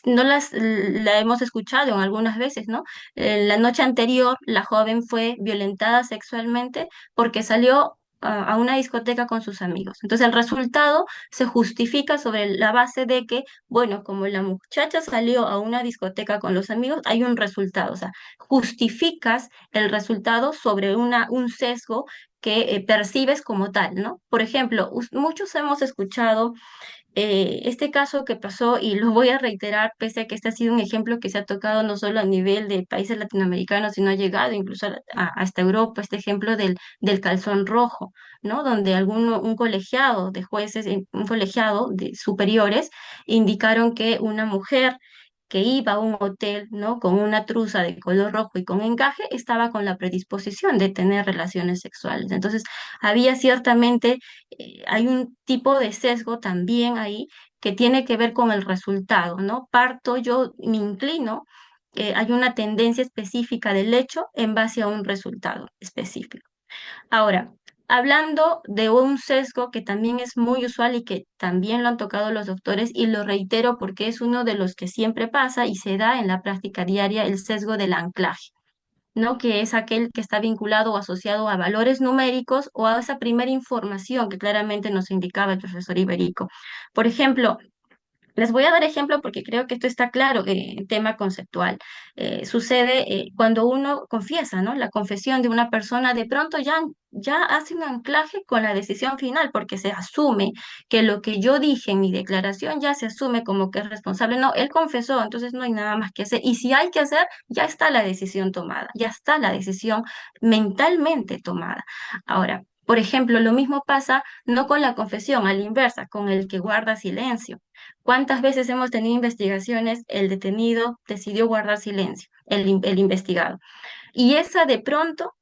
no la hemos escuchado en algunas veces, ¿no? La noche anterior, la joven fue violentada sexualmente porque salió a una discoteca con sus amigos. Entonces, el resultado se justifica sobre la base de que, bueno, como la muchacha salió a una discoteca con los amigos, hay un resultado. O sea, justificas el resultado sobre un sesgo que percibes como tal, ¿no? Por ejemplo, muchos hemos escuchado este caso que pasó, y lo voy a reiterar, pese a que este ha sido un ejemplo que se ha tocado no solo a nivel de países latinoamericanos, sino ha llegado incluso hasta Europa, este ejemplo del calzón rojo, ¿no? Donde un colegiado de jueces, un colegiado de superiores, indicaron que una mujer que iba a un hotel, ¿no? Con una truza de color rojo y con encaje, estaba con la predisposición de tener relaciones sexuales. Entonces, había ciertamente hay un tipo de sesgo también ahí que tiene que ver con el resultado, ¿no? Yo me inclino, hay una tendencia específica del hecho en base a un resultado específico. Ahora, hablando de un sesgo que también es muy usual y que también lo han tocado los doctores, y lo reitero porque es uno de los que siempre pasa y se da en la práctica diaria, el sesgo del anclaje. ¿No? Que es aquel que está vinculado o asociado a valores numéricos o a esa primera información que claramente nos indicaba el profesor Iberico. Por ejemplo, les voy a dar ejemplo porque creo que esto está claro en tema conceptual. Sucede cuando uno confiesa, ¿no? La confesión de una persona de pronto ya hace un anclaje con la decisión final porque se asume que lo que yo dije en mi declaración ya se asume como que es responsable. No, él confesó, entonces no hay nada más que hacer. Y si hay que hacer, ya está la decisión tomada, ya está la decisión mentalmente tomada. Ahora, por ejemplo, lo mismo pasa no con la confesión, a la inversa, con el que guarda silencio. ¿Cuántas veces hemos tenido investigaciones? El detenido decidió guardar silencio, el investigado. Y esa de pronto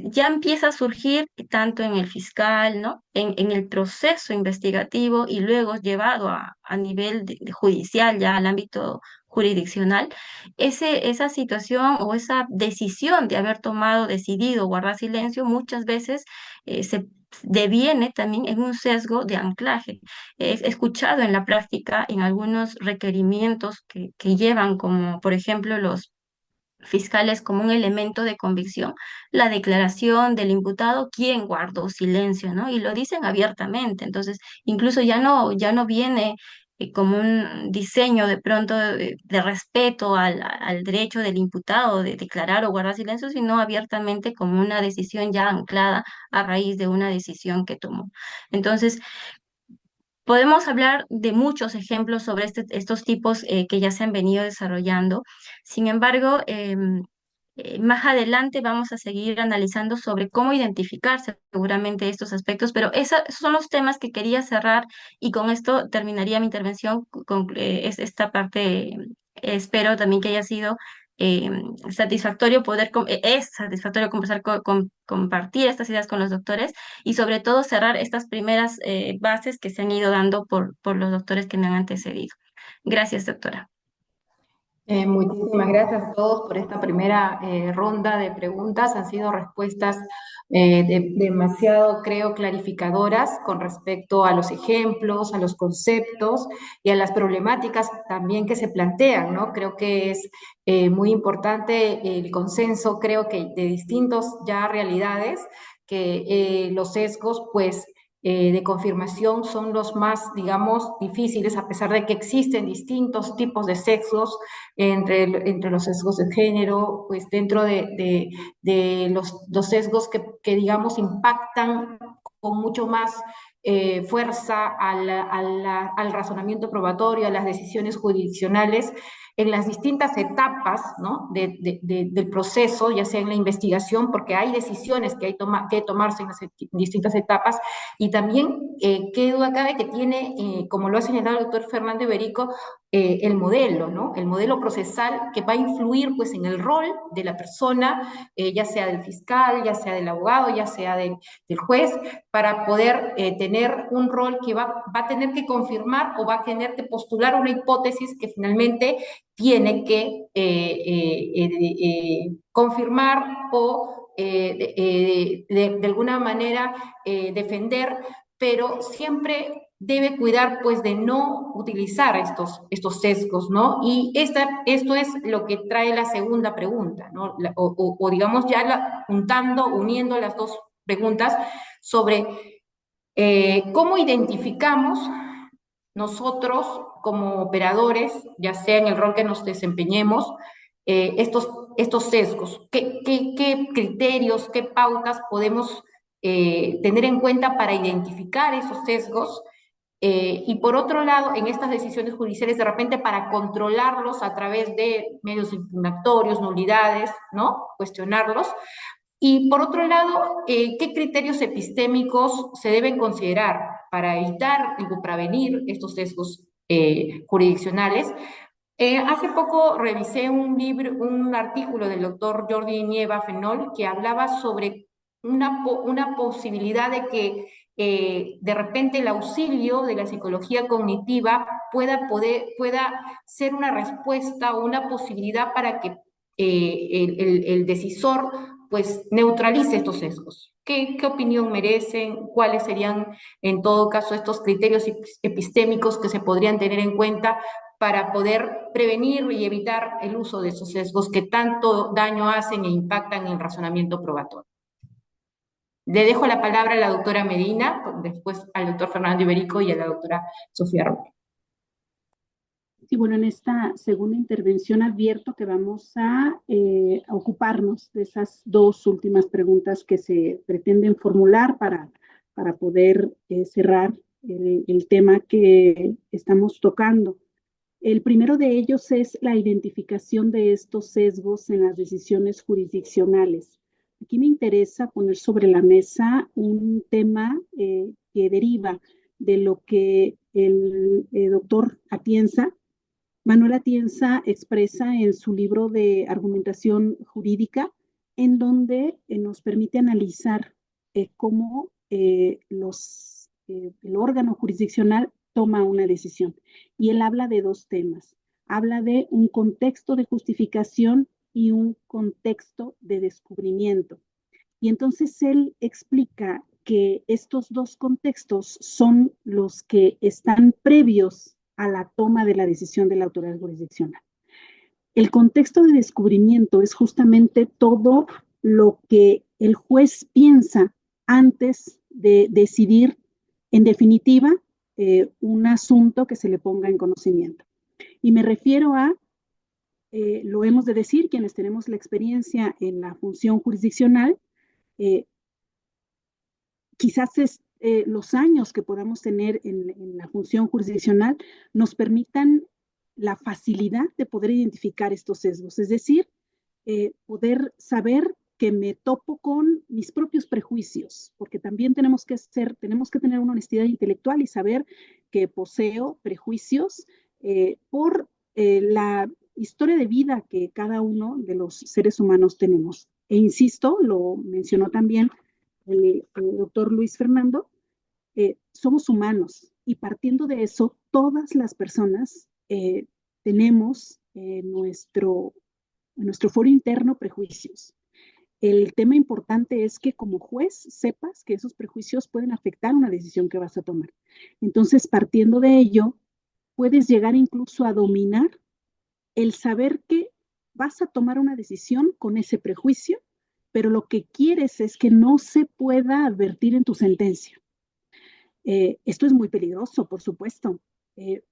ya empieza a surgir tanto en el fiscal, ¿no? En el proceso investigativo y luego llevado a nivel de judicial, ya al ámbito jurisdiccional, esa situación o esa decisión de haber decidido guardar silencio, muchas veces se deviene también en un sesgo de anclaje. He escuchado en la práctica en algunos requerimientos que llevan, como por ejemplo los fiscales, como un elemento de convicción, la declaración del imputado, quien guardó silencio, ¿no? Y lo dicen abiertamente. Entonces, incluso ya no viene como un diseño de pronto de respeto al derecho del imputado de declarar o guardar silencio, sino abiertamente como una decisión ya anclada a raíz de una decisión que tomó. Entonces, podemos hablar de muchos ejemplos sobre estos tipos que ya se han venido desarrollando. Sin embargo, más adelante vamos a seguir analizando sobre cómo identificar seguramente estos aspectos, pero esos son los temas que quería cerrar, y con esto terminaría mi intervención. Esta parte, espero también que haya sido satisfactorio es satisfactorio conversar compartir estas ideas con los doctores y sobre todo cerrar estas primeras bases que se han ido dando por los doctores que me han antecedido. Gracias, doctora. Muchísimas gracias a todos por esta primera ronda de preguntas. Han sido respuestas demasiado, creo, clarificadoras con respecto a los ejemplos, a los conceptos y a las problemáticas también que se plantean, ¿no? Creo que es muy importante el consenso, creo que de distintas ya realidades, que los sesgos, pues, de confirmación son los más, digamos, difíciles, a pesar de que existen distintos tipos de sesgos entre los sesgos de género, pues dentro de los sesgos digamos, impactan con mucho más fuerza al razonamiento probatorio, a las decisiones jurisdiccionales, en las distintas etapas, ¿no? del proceso, ya sea en la investigación, porque hay decisiones que hay que tomarse en las distintas etapas, y también, qué duda cabe que tiene, como lo ha señalado el doctor Fernando Iberico, el modelo, ¿no? El modelo procesal que va a influir, pues, en el rol de la persona, ya sea del fiscal, ya sea del abogado, ya sea del juez, para poder tener un rol que va a tener que confirmar o va a tener que postular una hipótesis que finalmente tiene que confirmar o de alguna manera defender, pero siempre debe cuidar, pues, de no utilizar estos sesgos, ¿no? Y esto es lo que trae la segunda pregunta, ¿no? O digamos ya uniendo las dos preguntas sobre cómo identificamos nosotros como operadores, ya sea en el rol que nos desempeñemos, estos sesgos. ¿Qué criterios, qué pautas podemos tener en cuenta para identificar esos sesgos? Y por otro lado, en estas decisiones judiciales, de repente para controlarlos a través de medios impugnatorios, nulidades, ¿no? Cuestionarlos. Y por otro lado, ¿qué criterios epistémicos se deben considerar para evitar y prevenir estos sesgos jurisdiccionales? Hace poco revisé un artículo del doctor Jordi Nieva Fenol que hablaba sobre una posibilidad de que de repente el auxilio de la psicología cognitiva pueda ser una respuesta o una posibilidad para que el decisor, pues, neutralice estos sesgos. ¿Qué opinión merecen? ¿Cuáles serían, en todo caso, estos criterios epistémicos que se podrían tener en cuenta para poder prevenir y evitar el uso de esos sesgos que tanto daño hacen e impactan en el razonamiento probatorio? Le dejo la palabra a la doctora Medina, después al doctor Fernando Iberico y a la doctora Sofía Romero. Sí, bueno, en esta segunda intervención advierto que vamos a ocuparnos de esas dos últimas preguntas que se pretenden formular para poder cerrar el tema que estamos tocando. El primero de ellos es la identificación de estos sesgos en las decisiones jurisdiccionales. Aquí me interesa poner sobre la mesa un tema que deriva de lo que el doctor Manuel Atienza expresa en su libro de argumentación jurídica, en donde nos permite analizar cómo el órgano jurisdiccional toma una decisión. Y él habla de dos temas. Habla de un contexto de justificación y un contexto de descubrimiento. Y entonces él explica que estos dos contextos son los que están previos a la toma de la decisión de la autoridad jurisdiccional. El contexto de descubrimiento es justamente todo lo que el juez piensa antes de decidir, en definitiva, un asunto que se le ponga en conocimiento. Y me refiero a, lo hemos de decir, quienes tenemos la experiencia en la función jurisdiccional, quizás los años que podamos tener en la función jurisdiccional nos permitan la facilidad de poder identificar estos sesgos, es decir, poder saber que me topo con mis propios prejuicios, porque también tenemos que tener una honestidad intelectual y saber que poseo prejuicios por la historia de vida que cada uno de los seres humanos tenemos. E insisto, lo mencionó también el doctor Luis Fernando, somos humanos y partiendo de eso, todas las personas tenemos en nuestro foro interno prejuicios. El tema importante es que como juez sepas que esos prejuicios pueden afectar una decisión que vas a tomar. Entonces, partiendo de ello, puedes llegar incluso a dominar el saber que vas a tomar una decisión con ese prejuicio, pero lo que quieres es que no se pueda advertir en tu sentencia. Esto es muy peligroso, por supuesto,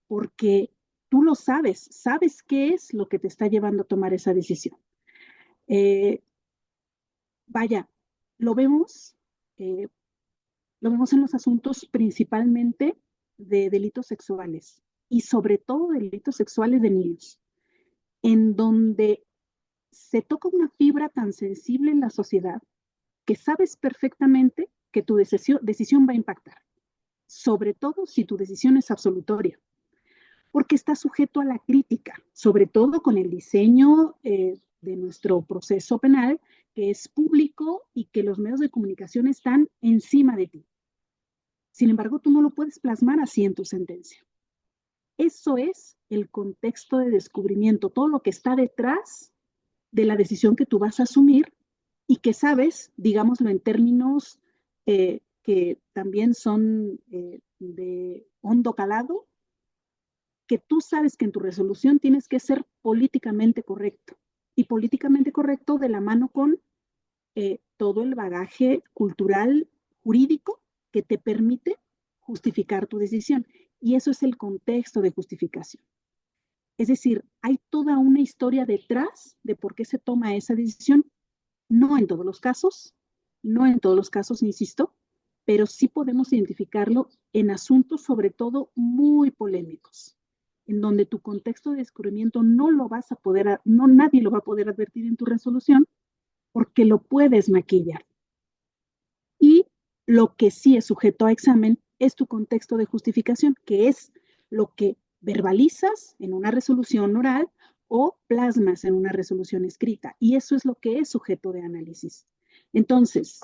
porque tú lo sabes qué es lo que te está llevando a tomar esa decisión. Vaya, lo vemos, eh, lo vemos en los asuntos principalmente de delitos sexuales y sobre todo delitos sexuales de niños, en donde se toca una fibra tan sensible en la sociedad que sabes perfectamente que tu decisión va a impactar, sobre todo si tu decisión es absolutoria, porque está sujeto a la crítica, sobre todo con el diseño de nuestro proceso penal, que es público y que los medios de comunicación están encima de ti. Sin embargo, tú no lo puedes plasmar así en tu sentencia. Eso es el contexto de descubrimiento, todo lo que está detrás de la decisión que tú vas a asumir y que sabes, digámoslo en términos que también son de hondo calado, que tú sabes que en tu resolución tienes que ser políticamente correcto. Y políticamente correcto de la mano con todo el bagaje cultural, jurídico, que te permite justificar tu decisión. Y eso es el contexto de justificación. Es decir, hay toda una historia detrás de por qué se toma esa decisión. No en todos los casos, insisto, pero sí podemos identificarlo en asuntos sobre todo muy polémicos, en donde tu contexto de descubrimiento no nadie lo va a poder advertir en tu resolución porque lo puedes maquillar. Y lo que sí es sujeto a examen es tu contexto de justificación, que es lo que verbalizas en una resolución oral o plasmas en una resolución escrita. Y eso es lo que es sujeto de análisis. Entonces,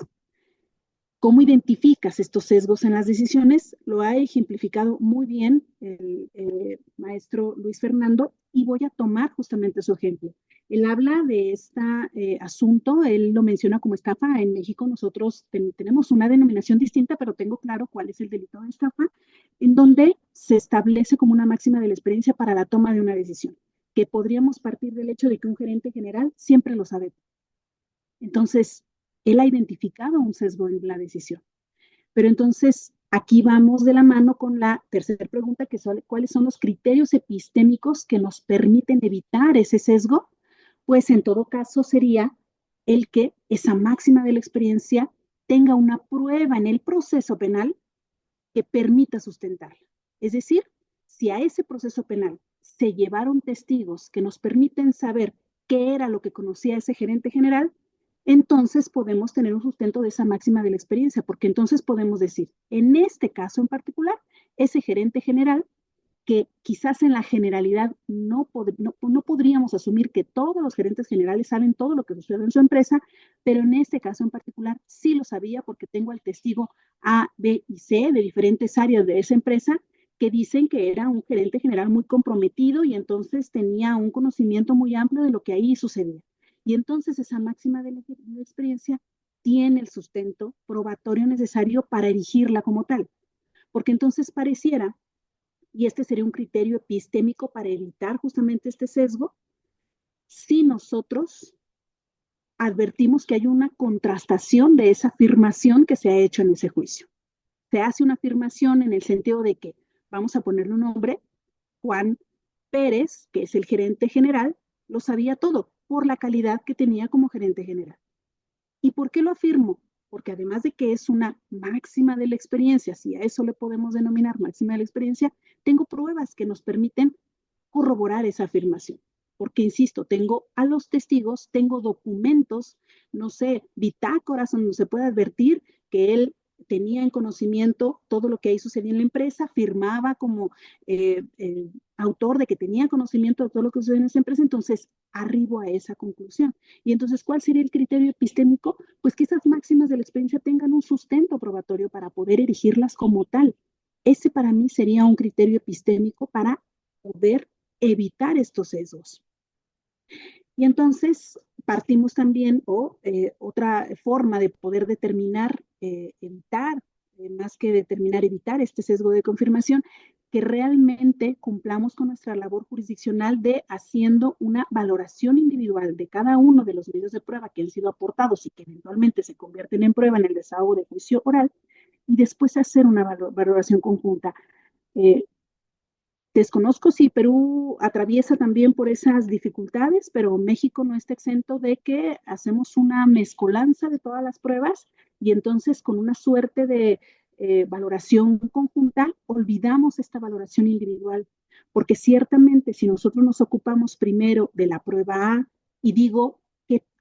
¿cómo identificas estos sesgos en las decisiones? Lo ha ejemplificado muy bien el maestro Luis Fernando y voy a tomar justamente su ejemplo. Él habla de este asunto, él lo menciona como estafa. En México nosotros tenemos una denominación distinta, pero tengo claro cuál es el delito de estafa, en donde se establece como una máxima de la experiencia para la toma de una decisión, que podríamos partir del hecho de que un gerente general siempre lo sabe. Entonces, él ha identificado un sesgo en la decisión. Pero entonces, aquí vamos de la mano con la tercera pregunta, que son cuáles son los criterios epistémicos que nos permiten evitar ese sesgo. Pues en todo caso sería el que esa máxima de la experiencia tenga una prueba en el proceso penal que permita sustentarla. Es decir, si a ese proceso penal se llevaron testigos que nos permiten saber qué era lo que conocía ese gerente general, entonces podemos tener un sustento de esa máxima de la experiencia, porque entonces podemos decir, en este caso en particular, ese gerente general, que quizás en la generalidad no podríamos asumir que todos los gerentes generales saben todo lo que sucede en su empresa, pero en este caso en particular sí lo sabía porque tengo al testigo A, B y C de diferentes áreas de esa empresa que dicen que era un gerente general muy comprometido y entonces tenía un conocimiento muy amplio de lo que ahí sucedía. Y entonces esa máxima de la experiencia tiene el sustento probatorio necesario para erigirla como tal. Porque entonces pareciera, y este sería un criterio epistémico para evitar justamente este sesgo, si nosotros advertimos que hay una contrastación de esa afirmación que se ha hecho en ese juicio. Se hace una afirmación en el sentido de que, vamos a ponerle un nombre, Juan Pérez, que es el gerente general, lo sabía todo por la calidad que tenía como gerente general. ¿Y por qué lo afirmo? Porque además de que es una máxima de la experiencia, si a eso le podemos denominar máxima de la experiencia, tengo pruebas que nos permiten corroborar esa afirmación. Porque, insisto, tengo a los testigos, tengo documentos, no sé, bitácoras donde se puede advertir que él tenía en conocimiento todo lo que ahí sucedía en la empresa, firmaba como autor, de que tenía conocimiento de todo lo que sucede en esa empresa, entonces arribo a esa conclusión. Y entonces, ¿cuál sería el criterio epistémico? Pues que esas máximas de la experiencia tengan un sustento probatorio para poder erigirlas como tal. Ese para mí sería un criterio epistémico para poder evitar estos sesgos. Y entonces partimos también, otra forma de poder determinar, evitar, más que determinar, evitar este sesgo de confirmación, que realmente cumplamos con nuestra labor jurisdiccional de haciendo una valoración individual de cada uno de los medios de prueba que han sido aportados y que eventualmente se convierten en prueba en el desahogo de juicio oral, y después hacer una valoración conjunta. Desconozco si Perú atraviesa también por esas dificultades, pero México no está exento de que hacemos una mezcolanza de todas las pruebas y entonces con una suerte de valoración conjunta olvidamos esta valoración individual, porque ciertamente si nosotros nos ocupamos primero de la prueba A y digo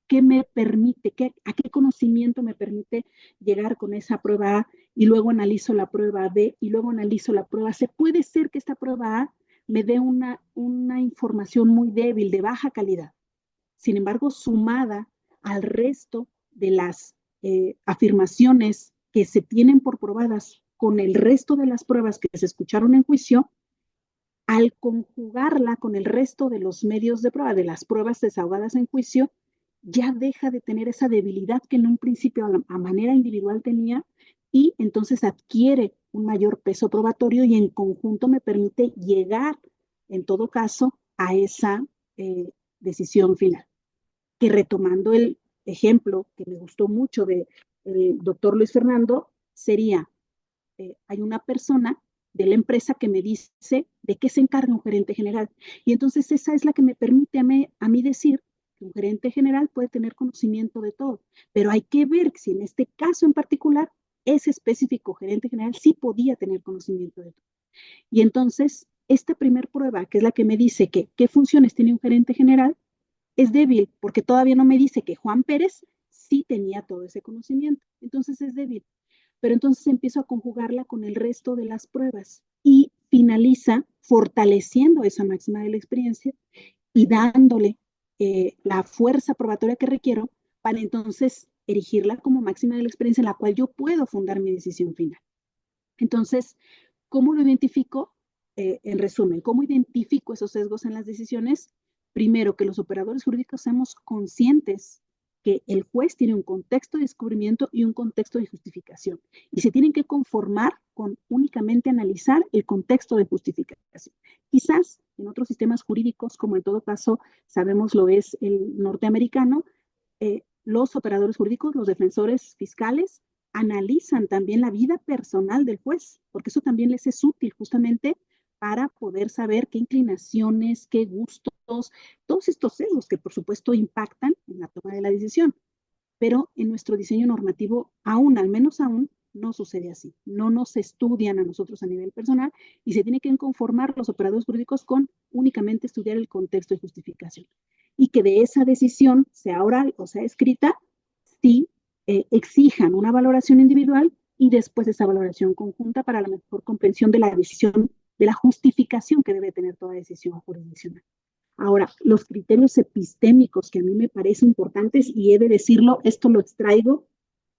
qué me permite, a qué conocimiento me permite llegar con esa prueba A, y luego analizo la prueba B y luego analizo la prueba C. Puede ser que esta prueba A me dé una información muy débil, de baja calidad. Sin embargo, sumada al resto de las afirmaciones que se tienen por probadas con el resto de las pruebas que se escucharon en juicio, al conjugarla con el resto de los medios de prueba, de las pruebas desahogadas en juicio, ya deja de tener esa debilidad que en un principio a manera individual tenía, y entonces adquiere un mayor peso probatorio y en conjunto me permite llegar, en todo caso, a esa decisión final. Que retomando el ejemplo que me gustó mucho de doctor Luis Fernando, sería, hay una persona de la empresa que me dice de qué se encarga un gerente general. Y entonces esa es la que me permite a mí decir que un gerente general puede tener conocimiento de todo. Pero hay que ver si en este caso en particular, ese específico gerente general sí podía tener conocimiento de todo. Y entonces, esta primer prueba, que es la que me dice que qué funciones tiene un gerente general, es débil, porque todavía no me dice que Juan Pérez sí tenía todo ese conocimiento. Entonces es débil. Pero entonces empiezo a conjugarla con el resto de las pruebas y finaliza fortaleciendo esa máxima de la experiencia y dándole la fuerza probatoria que requiero para entonces erigirla como máxima de la experiencia en la cual yo puedo fundar mi decisión final. Entonces, ¿cómo lo identifico? En resumen, ¿cómo identifico esos sesgos en las decisiones? Primero, que los operadores jurídicos seamos conscientes que el juez tiene un contexto de descubrimiento y un contexto de justificación, y se tienen que conformar con únicamente analizar el contexto de justificación. Quizás en otros sistemas jurídicos, como en todo caso sabemos lo es el norteamericano, los operadores jurídicos, los defensores fiscales, analizan también la vida personal del juez, porque eso también les es útil justamente para poder saber qué inclinaciones, qué gustos, todos estos sesgos que por supuesto impactan en la toma de la decisión. Pero en nuestro diseño normativo aún, al menos aún, no sucede así. No nos estudian a nosotros a nivel personal y se tiene que conformar los operadores jurídicos con únicamente estudiar el contexto de justificación. Y que de esa decisión, sea oral o sea escrita, sí exijan una valoración individual y después esa valoración conjunta para la mejor comprensión de la decisión, de la justificación que debe tener toda decisión jurisdiccional. Ahora, los criterios epistémicos que a mí me parecen importantes, y he de decirlo, esto lo extraigo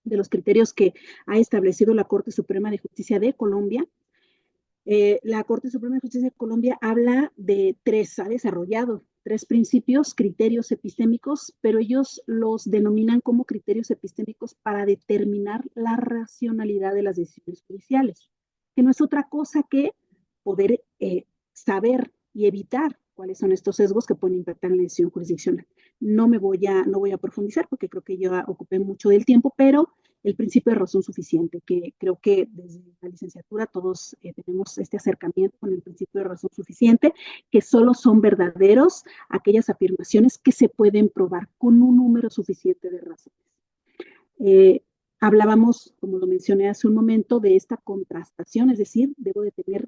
de los criterios que ha establecido la Corte Suprema de Justicia de Colombia. La Corte Suprema de Justicia de Colombia habla de ha desarrollado tres principios, criterios epistémicos, pero ellos los denominan como criterios epistémicos para determinar la racionalidad de las decisiones judiciales, que no es otra cosa que poder saber y evitar cuáles son estos sesgos que pueden impactar en la decisión jurisdiccional. No voy a profundizar porque creo que ya ocupé mucho del tiempo, pero el principio de razón suficiente, que creo que desde la licenciatura todos tenemos este acercamiento con el principio de razón suficiente, que solo son verdaderos aquellas afirmaciones que se pueden probar con un número suficiente de razones. Hablábamos, como lo mencioné hace un momento, de esta contrastación, es decir, debo de tener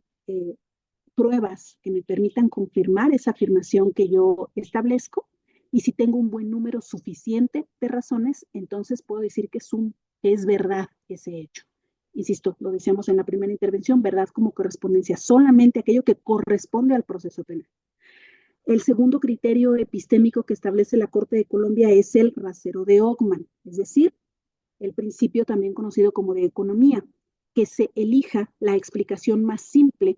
pruebas que me permitan confirmar esa afirmación que yo establezco, y si tengo un buen número suficiente de razones, entonces puedo decir que es verdad ese hecho. insisto, lo decíamos en la primera intervención, verdad como correspondencia, solamente aquello que corresponde al proceso penal. El segundo criterio epistémico que establece la Corte de Colombia es el rasero de Ockman, es decir, el principio también conocido como de economía, que se elija la explicación más simple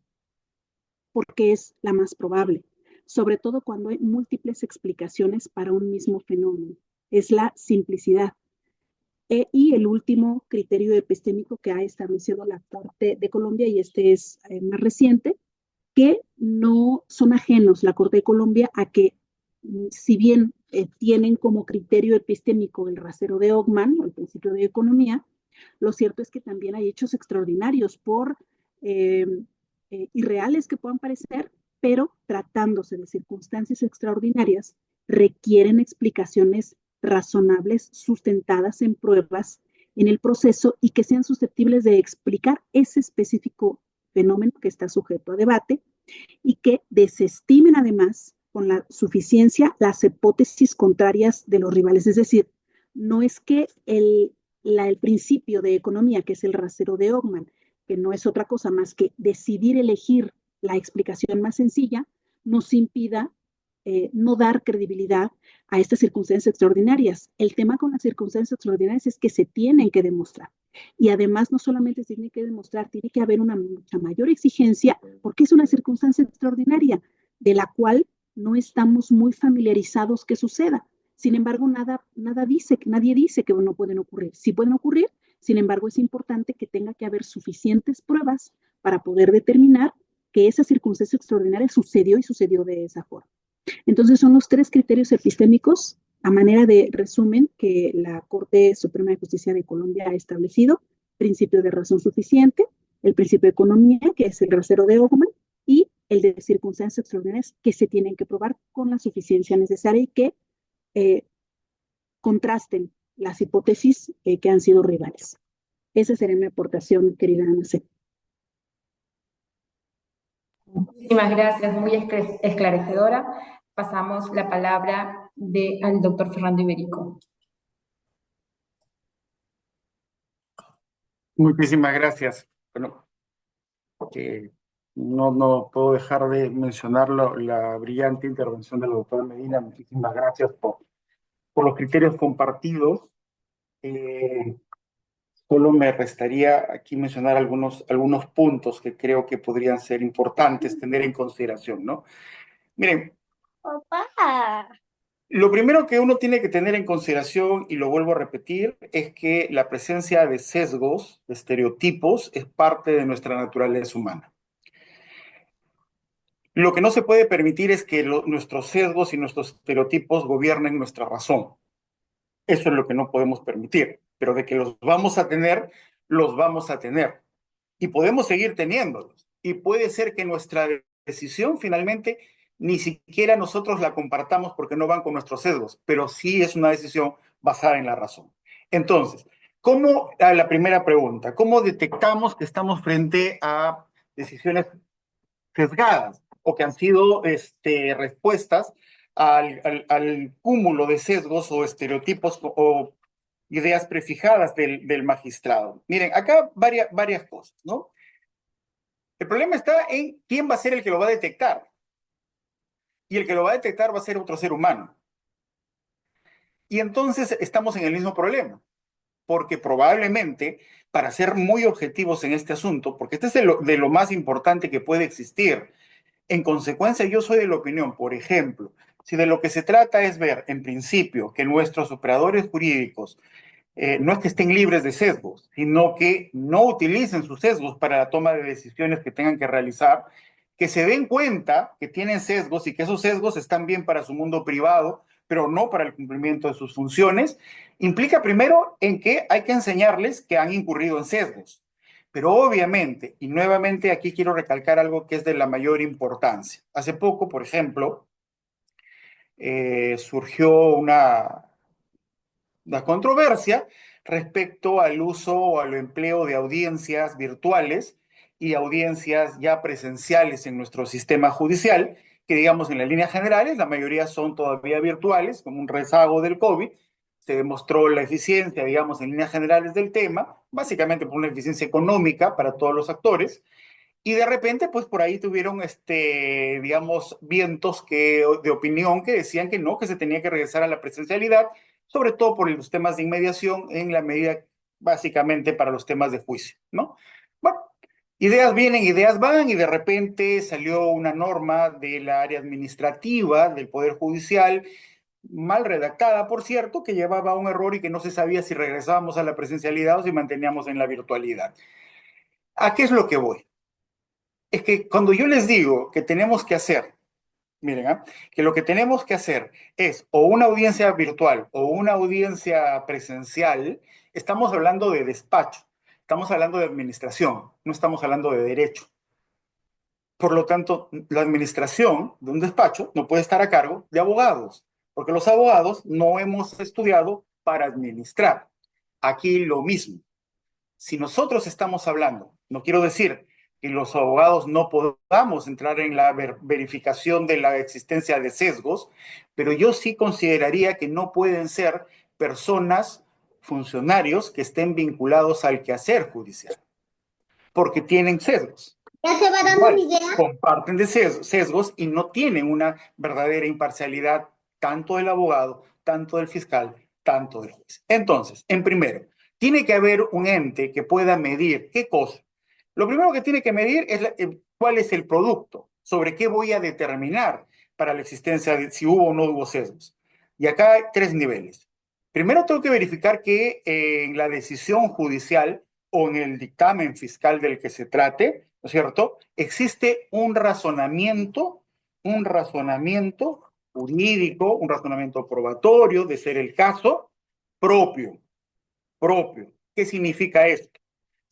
porque es la más probable, sobre todo cuando hay múltiples explicaciones para un mismo fenómeno. Es la simplicidad. Y el último criterio epistémico que ha establecido la Corte de Colombia, y este es más reciente, que no son ajenos la Corte de Colombia a que, si bien tienen como criterio epistémico el rasero de Ockman, o el principio de economía, lo cierto es que también hay hechos extraordinarios por irreales que puedan parecer, pero tratándose de circunstancias extraordinarias, requieren explicaciones razonables, sustentadas en pruebas en el proceso y que sean susceptibles de explicar ese específico fenómeno que está sujeto a debate y que desestimen además con la suficiencia las hipótesis contrarias de los rivales. Es decir, no es que el principio de economía, que es el rasero de Ockman, que no es otra cosa más que decidir elegir la explicación más sencilla, nos impida no dar credibilidad a estas circunstancias extraordinarias. El tema con las circunstancias extraordinarias es que se tienen que demostrar. Y además no solamente se tiene que demostrar, tiene que haber una mucha mayor exigencia porque es una circunstancia extraordinaria de la cual no estamos muy familiarizados que suceda. Sin embargo, nadie dice que no pueden ocurrir. Sí pueden ocurrir, sin embargo, es importante que tenga que haber suficientes pruebas para poder determinar que esa circunstancia extraordinaria sucedió y sucedió de esa forma. Entonces, son los tres criterios epistémicos, a manera de resumen, que la Corte Suprema de Justicia de Colombia ha establecido: principio de razón suficiente, el principio de economía, que es el rasero de Ockman, y el de circunstancias extraordinarias que se tienen que probar con la suficiencia necesaria y que contrasten las hipótesis que han sido rivales. Esa sería mi aportación, querida Ana C. Muchísimas gracias, muy esclarecedora. Pasamos la palabra al doctor Fernando Iberico. Muchísimas gracias. Bueno, no puedo dejar de mencionar la brillante intervención del doctor Medina. Muchísimas gracias por los criterios compartidos. Solo me restaría aquí mencionar algunos puntos que creo que podrían ser importantes tener en consideración, ¿no? Miren, papá, lo primero que uno tiene que tener en consideración, y lo vuelvo a repetir, es que la presencia de sesgos, de estereotipos, es parte de nuestra naturaleza humana. Lo que no se puede permitir es que nuestros sesgos y nuestros estereotipos gobiernen nuestra razón. Eso es lo que no podemos permitir, pero de que los vamos a tener, los vamos a tener. Y podemos seguir teniéndolos. Y puede ser que nuestra decisión finalmente ni siquiera nosotros la compartamos porque no van con nuestros sesgos, pero sí es una decisión basada en la razón. Entonces, a la primera pregunta, ¿cómo detectamos que estamos frente a decisiones sesgadas o que han sido respuestas al cúmulo de sesgos o estereotipos o ideas prefijadas del magistrado? Miren, acá varias cosas, ¿no? El problema está en quién va a ser el que lo va a detectar. Y el que lo va a detectar va a ser otro ser humano. Y entonces estamos en el mismo problema, porque probablemente, para ser muy objetivos en este asunto, porque este es de lo más importante que puede existir, en consecuencia yo soy de la opinión, por ejemplo, si de lo que se trata es ver, en principio, que nuestros operadores jurídicos no es que estén libres de sesgos, sino que no utilicen sus sesgos para la toma de decisiones que tengan que realizar, que se den cuenta que tienen sesgos y que esos sesgos están bien para su mundo privado, pero no para el cumplimiento de sus funciones, implica primero en que hay que enseñarles que han incurrido en sesgos. Pero obviamente, y nuevamente aquí quiero recalcar algo que es de la mayor importancia. Hace poco, por ejemplo, surgió una controversia respecto al uso o al empleo de audiencias virtuales y audiencias ya presenciales en nuestro sistema judicial, que digamos en las líneas generales, la mayoría son todavía virtuales, como un rezago del COVID. se demostró la eficiencia, digamos, en líneas generales del tema, básicamente por una eficiencia económica para todos los actores, y de repente, pues por ahí tuvieron, digamos, vientos de opinión que decían que no, que se tenía que regresar a la presencialidad, sobre todo por los temas de inmediación, en la medida, básicamente, para los temas de juicio, ¿no? Bueno, ideas vienen, ideas van, y de repente salió una norma del área administrativa del Poder Judicial, mal redactada, por cierto, que llevaba a un error y que no se sabía si regresábamos a la presencialidad o si manteníamos en la virtualidad. ¿A qué es lo que voy? Es que cuando yo les digo que tenemos que hacer, miren, que lo que tenemos que hacer es o una audiencia virtual o una audiencia presencial, estamos hablando de despacho, estamos hablando de administración, no estamos hablando de derecho. Por lo tanto, la administración de un despacho no puede estar a cargo de abogados, porque los abogados no hemos estudiado para administrar. Aquí lo mismo. Si nosotros estamos hablando, no quiero decir que los abogados no podamos entrar en la verificación de la existencia de sesgos, pero yo sí consideraría que no pueden ser personas, funcionarios que estén vinculados al quehacer judicial, porque tienen sesgos. ¿Ya se va dando una idea? Comparten de sesgos y no tienen una verdadera imparcialidad tanto del abogado, tanto del fiscal, tanto del juez. Entonces, en primero, tiene que haber un ente que pueda medir qué cosa. Lo primero que tiene que medir es cuál es el producto, sobre qué voy a determinar para la existencia de si hubo o no hubo sesgos. Y acá hay tres niveles. Primero tengo que verificar que en la decisión judicial o en el dictamen fiscal del que se trate, ¿no es cierto? Existe un razonamiento jurídico, un razonamiento probatorio, de ser el caso, propio. ¿Qué significa esto?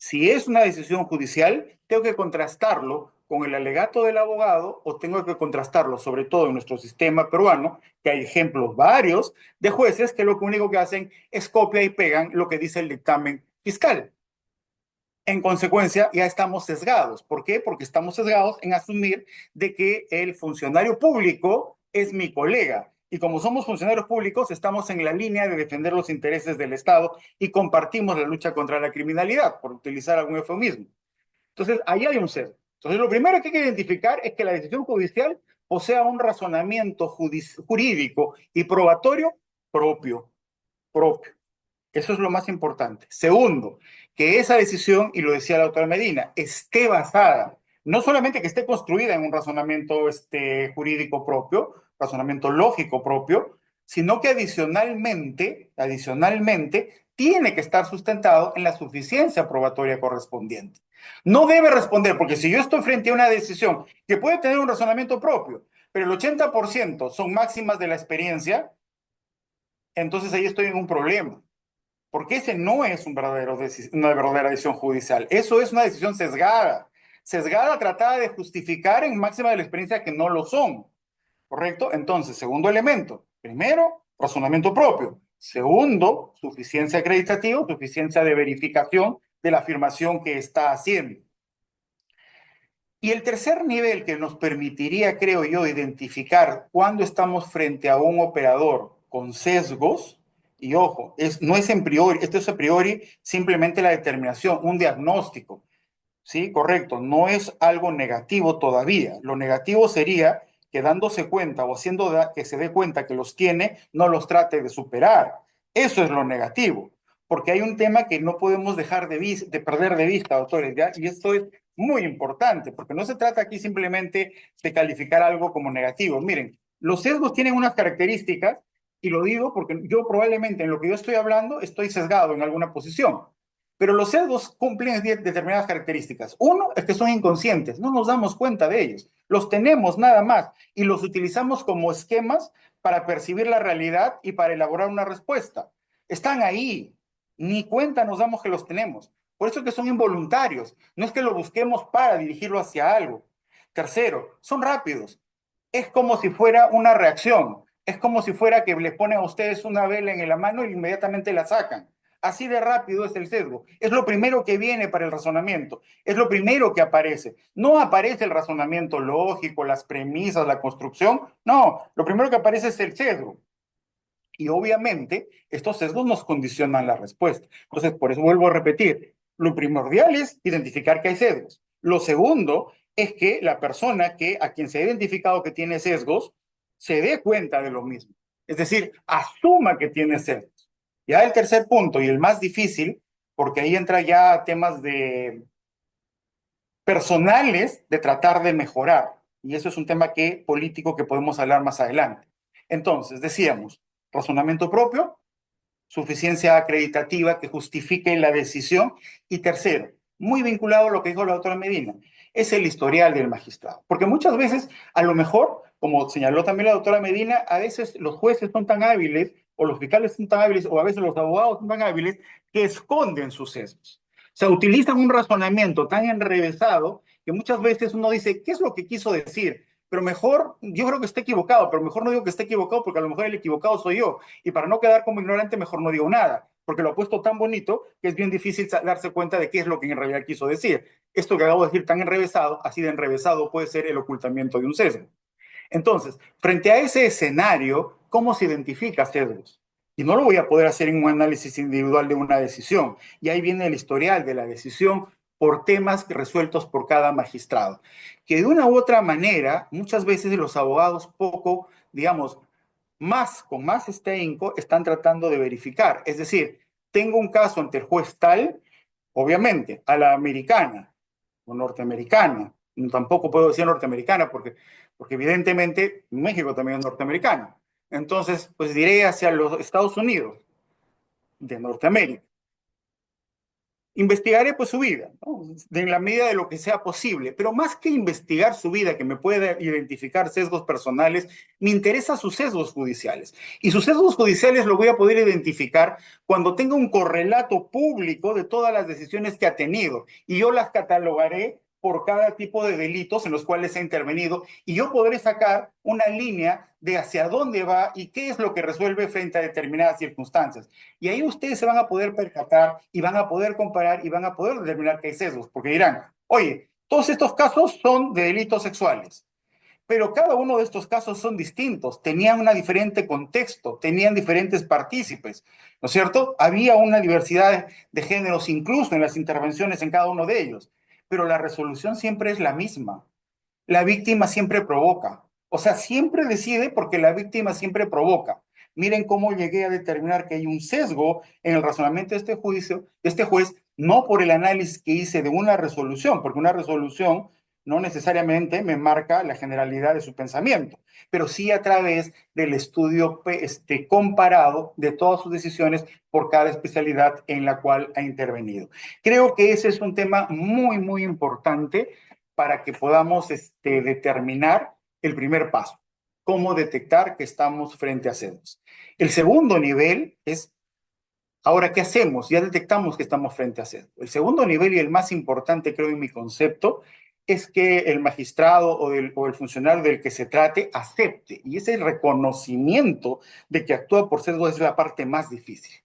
Si es una decisión judicial, tengo que contrastarlo con el alegato del abogado o tengo que contrastarlo, sobre todo en nuestro sistema peruano, que hay ejemplos varios de jueces que lo único que hacen es copia y pegan lo que dice el dictamen fiscal. En consecuencia, ya estamos sesgados. ¿Por qué? Porque estamos sesgados en asumir de que el funcionario público es mi colega. Y como somos funcionarios públicos, estamos en la línea de defender los intereses del Estado y compartimos la lucha contra la criminalidad, por utilizar algún eufemismo. Entonces, ahí hay un sesgo. Entonces, lo primero que hay que identificar es que la decisión judicial posea un razonamiento jurídico y probatorio propio. Eso es lo más importante. Segundo, que esa decisión, y lo decía la doctora Medina, esté basada, no solamente que esté construida en un razonamiento jurídico propio, razonamiento lógico propio, sino que adicionalmente, tiene que estar sustentado en la suficiencia probatoria correspondiente. No debe responder, porque si yo estoy frente a una decisión que puede tener un razonamiento propio, pero el 80% son máximas de la experiencia, entonces ahí estoy en un problema. Porque ese no es una verdadera decisión judicial. Eso es una decisión sesgada. Sesgada tratada de justificar en máxima de la experiencia que no lo son. ¿Correcto? Entonces, segundo elemento. Primero, razonamiento propio. Segundo, suficiencia acreditativa, suficiencia de verificación de la afirmación que está haciendo. Y el tercer nivel que nos permitiría, creo yo, identificar cuando estamos frente a un operador con sesgos, y ojo, no es en priori, esto es a priori simplemente la determinación, un diagnóstico, ¿sí? Correcto, no es algo negativo todavía. Lo negativo sería que dándose cuenta o haciendo que se dé cuenta que los tiene, no los trate de superar. Eso es lo negativo, porque hay un tema que no podemos dejar de perder de vista, doctores, ¿ya? Y esto es muy importante, porque no se trata aquí simplemente de calificar algo como negativo. Miren, los sesgos tienen unas características, y lo digo porque yo probablemente en lo que yo estoy hablando estoy sesgado en alguna posición, pero los sesgos cumplen determinadas características. Uno es que son inconscientes, no nos damos cuenta de ellos, los tenemos nada más y los utilizamos como esquemas para percibir la realidad y para elaborar una respuesta. Están ahí, ni cuenta nos damos que los tenemos. Por eso es que son involuntarios, no es que lo busquemos para dirigirlo hacia algo. Tercero, son rápidos. Es como si fuera una reacción, es como si fuera que le ponen a ustedes una vela en la mano y inmediatamente la sacan. Así de rápido es el sesgo. Es lo primero que viene para el razonamiento. Es lo primero que aparece. No aparece el razonamiento lógico, las premisas, la construcción. No, lo primero que aparece es el sesgo. Y obviamente estos sesgos nos condicionan la respuesta. Entonces, por eso vuelvo a repetir, lo primordial es identificar que hay sesgos. Lo segundo es que la persona a quien se ha identificado que tiene sesgos se dé cuenta de lo mismo. Es decir, asuma que tiene sesgos. Ya el tercer punto y el más difícil, porque ahí entra ya temas de personales de tratar de mejorar. Y eso es un tema político que podemos hablar más adelante. Entonces, decíamos, razonamiento propio, suficiencia acreditativa que justifique la decisión. Y tercero, muy vinculado a lo que dijo la doctora Medina, es el historial del magistrado. Porque muchas veces, a lo mejor, como señaló también la doctora Medina, a veces los jueces son tan hábiles, o los fiscales son tan hábiles, o a veces los abogados son tan hábiles, que esconden sus sesgos. O sea, utilizan un razonamiento tan enrevesado que muchas veces uno dice, ¿qué es lo que quiso decir? Pero mejor, yo creo que está equivocado, pero mejor no digo que esté equivocado porque a lo mejor el equivocado soy yo. Y para no quedar como ignorante, mejor no digo nada, porque lo ha puesto tan bonito que es bien difícil darse cuenta de qué es lo que en realidad quiso decir. Esto que acabo de decir tan enrevesado, así de enrevesado puede ser el ocultamiento de un sesgo. Entonces, frente a ese escenario, ¿cómo se identifica sesgos? Y no lo voy a poder hacer en un análisis individual de una decisión. Y ahí viene el historial de la decisión por temas resueltos por cada magistrado. Que de una u otra manera, muchas veces los abogados poco, digamos, con más este ahínco, están tratando de verificar. Es decir, tengo un caso ante el juez tal, obviamente, a la americana o norteamericana. Tampoco puedo decir norteamericana porque evidentemente México también es norteamericano. Entonces, pues diré hacia los Estados Unidos de Norteamérica. Investigaré pues su vida, ¿no? En la medida de lo que sea posible, pero más que investigar su vida, que me pueda identificar sesgos personales, me interesa sus sesgos judiciales. Y sus sesgos judiciales lo voy a poder identificar cuando tenga un correlato público de todas las decisiones que ha tenido, y yo las catalogaré por cada tipo de delitos en los cuales ha intervenido, y yo podré sacar una línea de hacia dónde va y qué es lo que resuelve frente a determinadas circunstancias. Y ahí ustedes se van a poder percatar y van a poder comparar y van a poder determinar que hay sesgos, porque dirán, oye, todos estos casos son de delitos sexuales, pero cada uno de estos casos son distintos, tenían un diferente contexto, tenían diferentes partícipes, ¿no es cierto? Había una diversidad de géneros incluso en las intervenciones en cada uno de ellos, pero la resolución siempre es la misma. La víctima siempre provoca, o sea, siempre decide porque la víctima siempre provoca. Miren cómo llegué a determinar que hay un sesgo en el razonamiento de este juicio, de este juez, no por el análisis que hice de una resolución, porque una resolución no necesariamente me marca la generalidad de su pensamiento, pero sí a través del estudio comparado de todas sus decisiones por cada especialidad en la cual ha intervenido. Creo que ese es un tema muy, muy importante para que podamos determinar el primer paso, cómo detectar que estamos frente a sesgos. El segundo nivel es, ahora, ¿qué hacemos? Ya detectamos que estamos frente a sesgos. El segundo nivel y el más importante, creo, en mi concepto, es que el magistrado o el funcionario del que se trate acepte, y ese reconocimiento de que actúa por sesgo es la parte más difícil,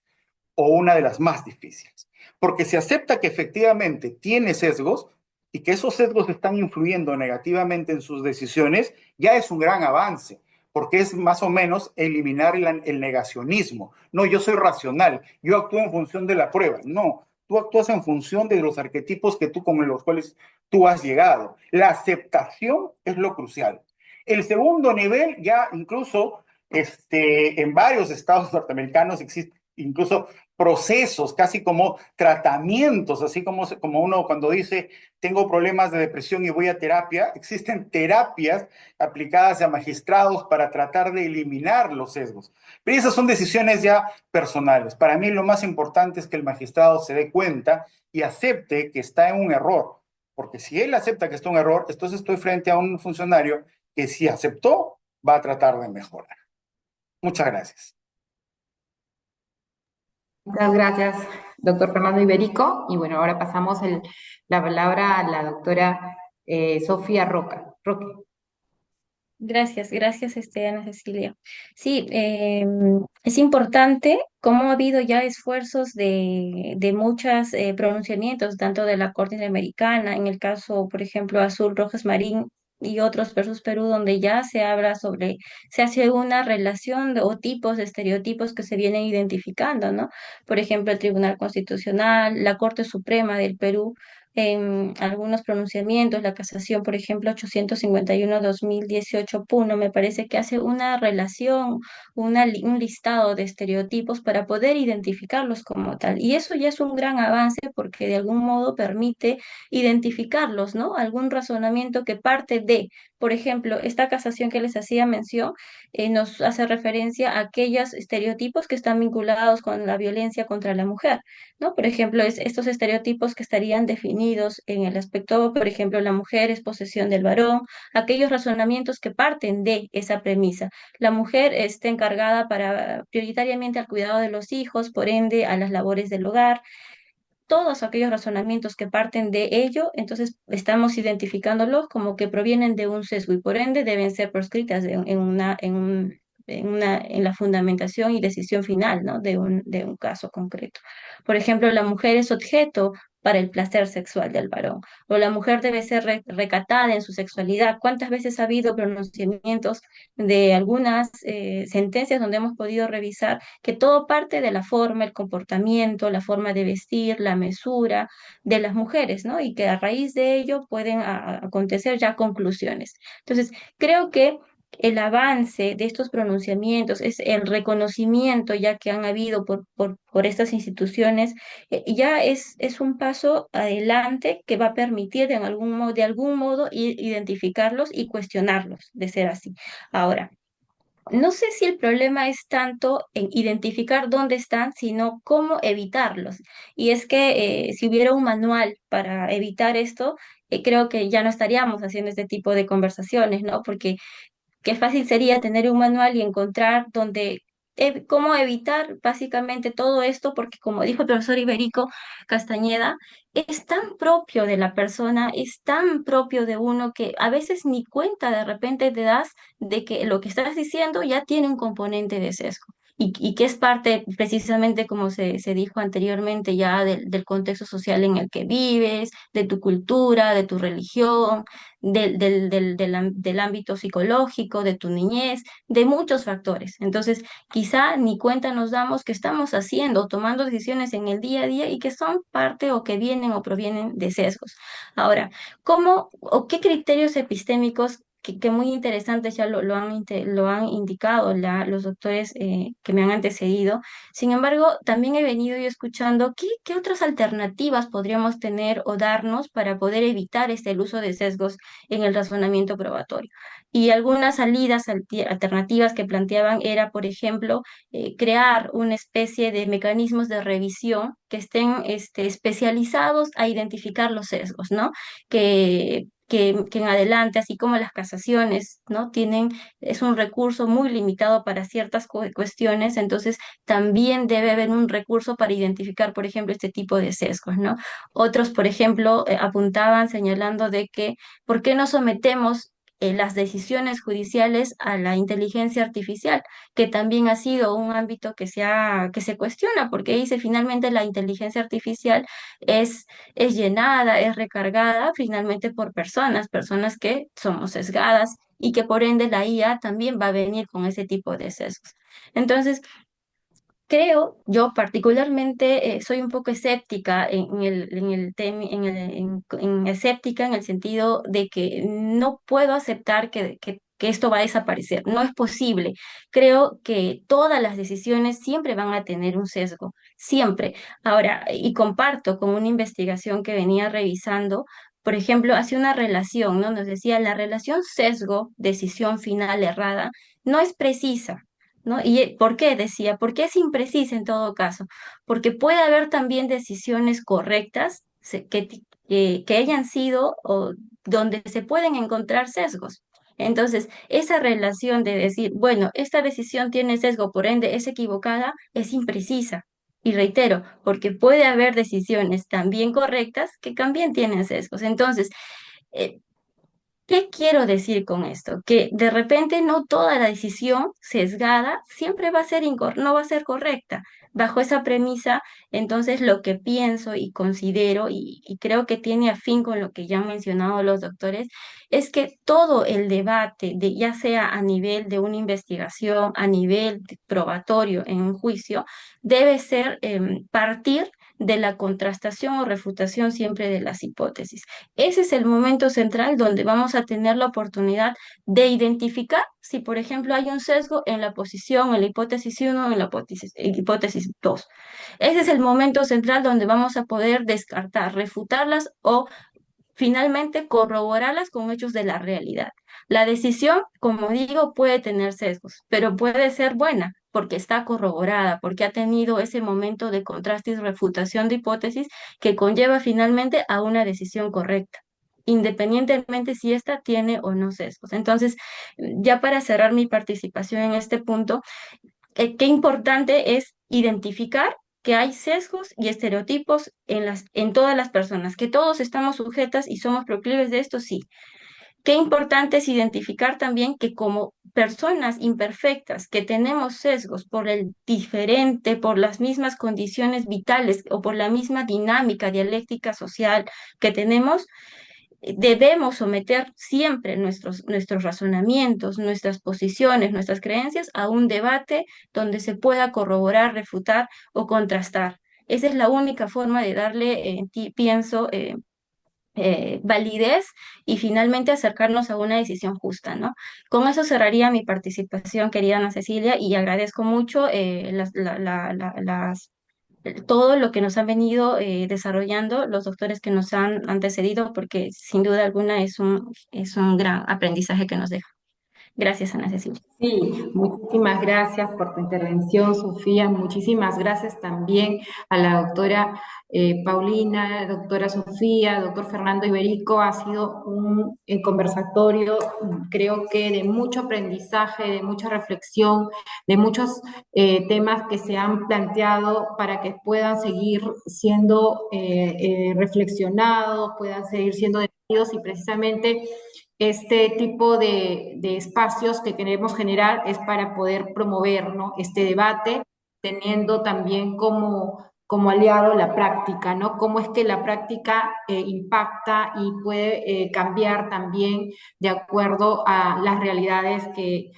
o una de las más difíciles. Porque si acepta que efectivamente tiene sesgos y que esos sesgos están influyendo negativamente en sus decisiones, ya es un gran avance, porque es más o menos eliminar el negacionismo. No, yo soy racional, yo actúo en función de la prueba. No, tú actúas en función de los arquetipos con los cuales tú has llegado. La aceptación es lo crucial. El segundo nivel, ya incluso en varios estados norteamericanos existe incluso procesos, casi como tratamientos, así como uno cuando dice, tengo problemas de depresión y voy a terapia, existen terapias aplicadas a magistrados para tratar de eliminar los sesgos. Pero esas son decisiones ya personales. Para mí lo más importante es que el magistrado se dé cuenta y acepte que está en un error, porque si él acepta que está en un error, entonces estoy frente a un funcionario que si aceptó, va a tratar de mejorar. Muchas gracias. Muchas gracias, doctor Fernando Iberico. Y bueno, ahora pasamos la palabra a la doctora Sofía Roca. Roque. Gracias, gracias, Ana Cecilia. Sí, es importante cómo ha habido ya esfuerzos de muchos pronunciamientos, tanto de la Corte Interamericana, en el caso, por ejemplo, Azul Rojas Marín, y otros versus Perú, donde ya se habla sobre, se hace una relación o tipos de estereotipos que se vienen identificando, ¿no? Por ejemplo, el Tribunal Constitucional, la Corte Suprema del Perú, en algunos pronunciamientos, la casación, por ejemplo, 851-2018 Puno, me parece que hace una relación, un listado de estereotipos para poder identificarlos como tal. Y eso ya es un gran avance porque de algún modo permite identificarlos, ¿no? Algún razonamiento que parte de, por ejemplo, esta casación que les hacía mención, nos hace referencia a aquellos estereotipos que están vinculados con la violencia contra la mujer, ¿no? Por ejemplo, estos estereotipos que estarían definidos en el aspecto, por ejemplo, la mujer es posesión del varón, aquellos razonamientos que parten de esa premisa. La mujer está encargada para prioritariamente al cuidado de los hijos, por ende a las labores del hogar, todos aquellos razonamientos que parten de ello, entonces estamos identificándolos como que provienen de un sesgo y por ende deben ser proscritas en la fundamentación y decisión final, ¿no? De un caso concreto. Por ejemplo, la mujer es objeto para el placer sexual del varón, o la mujer debe ser recatada en su sexualidad. ¿Cuántas veces ha habido pronunciamientos de algunas sentencias donde hemos podido revisar que todo parte de la forma, el comportamiento, la forma de vestir, la mesura de las mujeres, ¿no? Y que a raíz de ello pueden acontecer ya conclusiones. Entonces, creo que el avance de estos pronunciamientos es el reconocimiento ya que han habido por estas instituciones, ya es un paso adelante que va a permitir de algún modo identificarlos y cuestionarlos de ser así. Ahora, no sé si el problema es tanto en identificar dónde están, sino cómo evitarlos. Y es que si hubiera un manual para evitar esto, creo que ya no estaríamos haciendo este tipo de conversaciones, ¿no? Porque qué fácil sería tener un manual y encontrar cómo evitar básicamente todo esto, porque como dijo el profesor Iberico Castañeda, es tan propio de la persona, es tan propio de uno que a veces ni cuenta de repente te das de que lo que estás diciendo ya tiene un componente de sesgo. Y que es parte, precisamente como se dijo anteriormente, ya del contexto social en el que vives, de tu cultura, de tu religión, del ámbito psicológico, de tu niñez, de muchos factores. Entonces, quizá ni cuenta nos damos que estamos haciendo, tomando decisiones en el día a día y que son parte o que vienen o provienen de sesgos. Ahora, ¿cómo o qué criterios epistémicos que muy interesantes ya lo han indicado los doctores que me han antecedido? Sin embargo, también he venido yo escuchando qué otras alternativas podríamos tener o darnos para poder evitar el uso de sesgos en el razonamiento probatorio. Y algunas salidas alternativas que planteaban era, por ejemplo, crear una especie de mecanismos de revisión que estén especializados a identificar los sesgos, ¿no? Que en adelante, así como las casaciones, ¿no? Es un recurso muy limitado para ciertas cuestiones, entonces también debe haber un recurso para identificar, por ejemplo, este tipo de sesgos, ¿no? Otros, por ejemplo, apuntaban señalando de que ¿por qué no sometemos las decisiones judiciales a la inteligencia artificial, que también ha sido un ámbito que se cuestiona, porque dice finalmente la inteligencia artificial es, es llenada, es recargada finalmente por personas que somos sesgadas y que por ende la IA también va a venir con ese tipo de sesgos. Entonces, creo, yo particularmente soy un poco escéptica escéptica en el sentido de que no puedo aceptar que esto va a desaparecer. No es posible. Creo que todas las decisiones siempre van a tener un sesgo, siempre. Ahora, y comparto con una investigación que venía revisando. Por ejemplo, hace una relación, ¿no? Nos decía, la relación sesgo-decisión final errada no es precisa, ¿no? ¿Y por qué decía? Porque es imprecisa en todo caso, porque puede haber también decisiones correctas que hayan sido o donde se pueden encontrar sesgos. Entonces, esa relación de decir, bueno, esta decisión tiene sesgo, por ende es equivocada, es imprecisa. Y reitero, porque puede haber decisiones también correctas que también tienen sesgos. Entonces, eh, ¿qué quiero decir con esto? Que de repente no toda la decisión sesgada siempre va a ser no va a ser correcta. Bajo esa premisa, entonces lo que pienso y considero, y creo que tiene afín con lo que ya han mencionado los doctores, es que todo el debate, de, ya sea a nivel de una investigación, a nivel probatorio en un juicio, debe ser partir de la contrastación o refutación siempre de las hipótesis. Ese es el momento central donde vamos a tener la oportunidad de identificar si, por ejemplo, hay un sesgo en la posición, en la hipótesis 1 o en la hipótesis 2. Ese es el momento central donde vamos a poder descartar, refutarlas o finalmente corroborarlas con hechos de la realidad. La decisión, como digo, puede tener sesgos, pero puede ser buena porque está corroborada, porque ha tenido ese momento de contraste y refutación de hipótesis que conlleva finalmente a una decisión correcta, independientemente si ésta tiene o no sesgos. Entonces, ya para cerrar mi participación en este punto, qué importante es identificar que hay sesgos y estereotipos en todas las personas, que todos estamos sujetas y somos proclives de esto, sí. Qué importante es identificar también que como personas imperfectas, que tenemos sesgos por el diferente, por las mismas condiciones vitales o por la misma dinámica dialéctica social que tenemos, debemos someter siempre nuestros razonamientos, nuestras posiciones, nuestras creencias a un debate donde se pueda corroborar, refutar o contrastar. Esa es la única forma de darle, pienso, validez y finalmente acercarnos a una decisión justa, ¿no? Con eso cerraría mi participación, querida Ana Cecilia, y agradezco mucho todo lo que nos han venido desarrollando los doctores que nos han antecedido, porque sin duda alguna es un gran aprendizaje que nos deja. Gracias, Ana Cecilia. Sí, muchísimas gracias por tu intervención, Sofía. Muchísimas gracias también a la doctora Paulina, doctora Sofía, doctor Fernando Iberico. Ha sido un conversatorio, creo que de mucho aprendizaje, de mucha reflexión, de muchos temas que se han planteado para que puedan seguir siendo reflexionados, puedan seguir siendo debatidos y precisamente este tipo de espacios que queremos generar es para poder promover, ¿no?, este debate, teniendo también como aliado la práctica, ¿no? Cómo es que la práctica impacta y puede cambiar también de acuerdo a las realidades que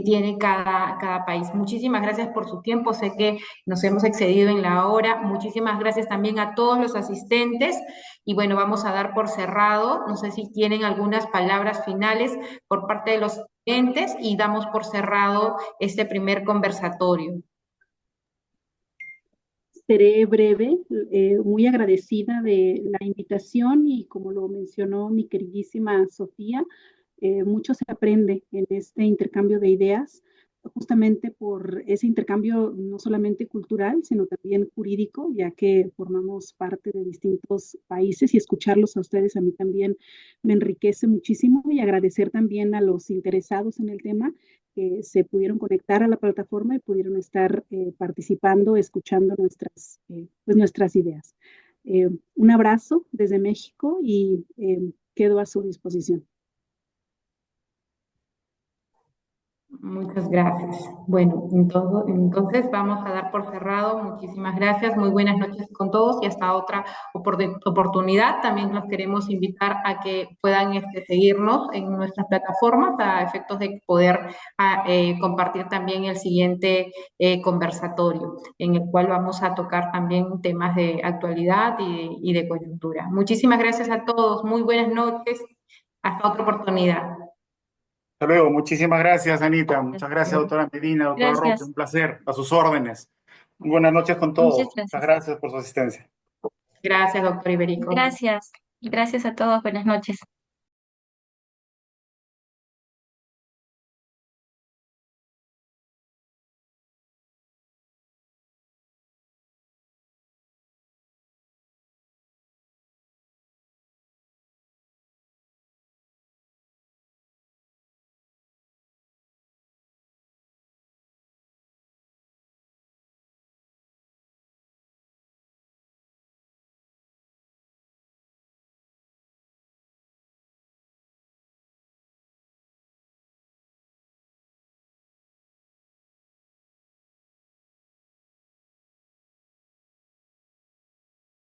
tiene cada país. Muchísimas gracias por su tiempo. Sé que nos hemos excedido en la hora. Muchísimas gracias también a todos los asistentes. Y bueno, vamos a dar por cerrado. No sé si tienen algunas palabras finales por parte de los asistentes y damos por cerrado este primer conversatorio. Seré breve, muy agradecida de la invitación y como lo mencionó mi queridísima Sofía, mucho se aprende en este intercambio de ideas, justamente por ese intercambio no solamente cultural, sino también jurídico, ya que formamos parte de distintos países y escucharlos a ustedes a mí también me enriquece muchísimo y agradecer también a los interesados en el tema que se pudieron conectar a la plataforma y pudieron estar participando, escuchando pues nuestras ideas. Un abrazo desde México y quedo a su disposición. Muchas gracias. Bueno, entonces vamos a dar por cerrado. Muchísimas gracias. Muy buenas noches con todos y hasta otra oportunidad. También los queremos invitar a que puedan seguirnos en nuestras plataformas a efectos de poder compartir también el siguiente conversatorio, en el cual vamos a tocar también temas de actualidad y de coyuntura. Muchísimas gracias a todos. Muy buenas noches. Hasta otra oportunidad. Hasta luego, muchísimas gracias, Anita. Muchas gracias, doctora Medina, doctora Roque, Gracias. un placer, a sus órdenes. Muy buenas noches con Muchas todos. Muchas gracias. gracias por su asistencia. Gracias, doctor Iberico. Gracias. Gracias a todos. Buenas noches.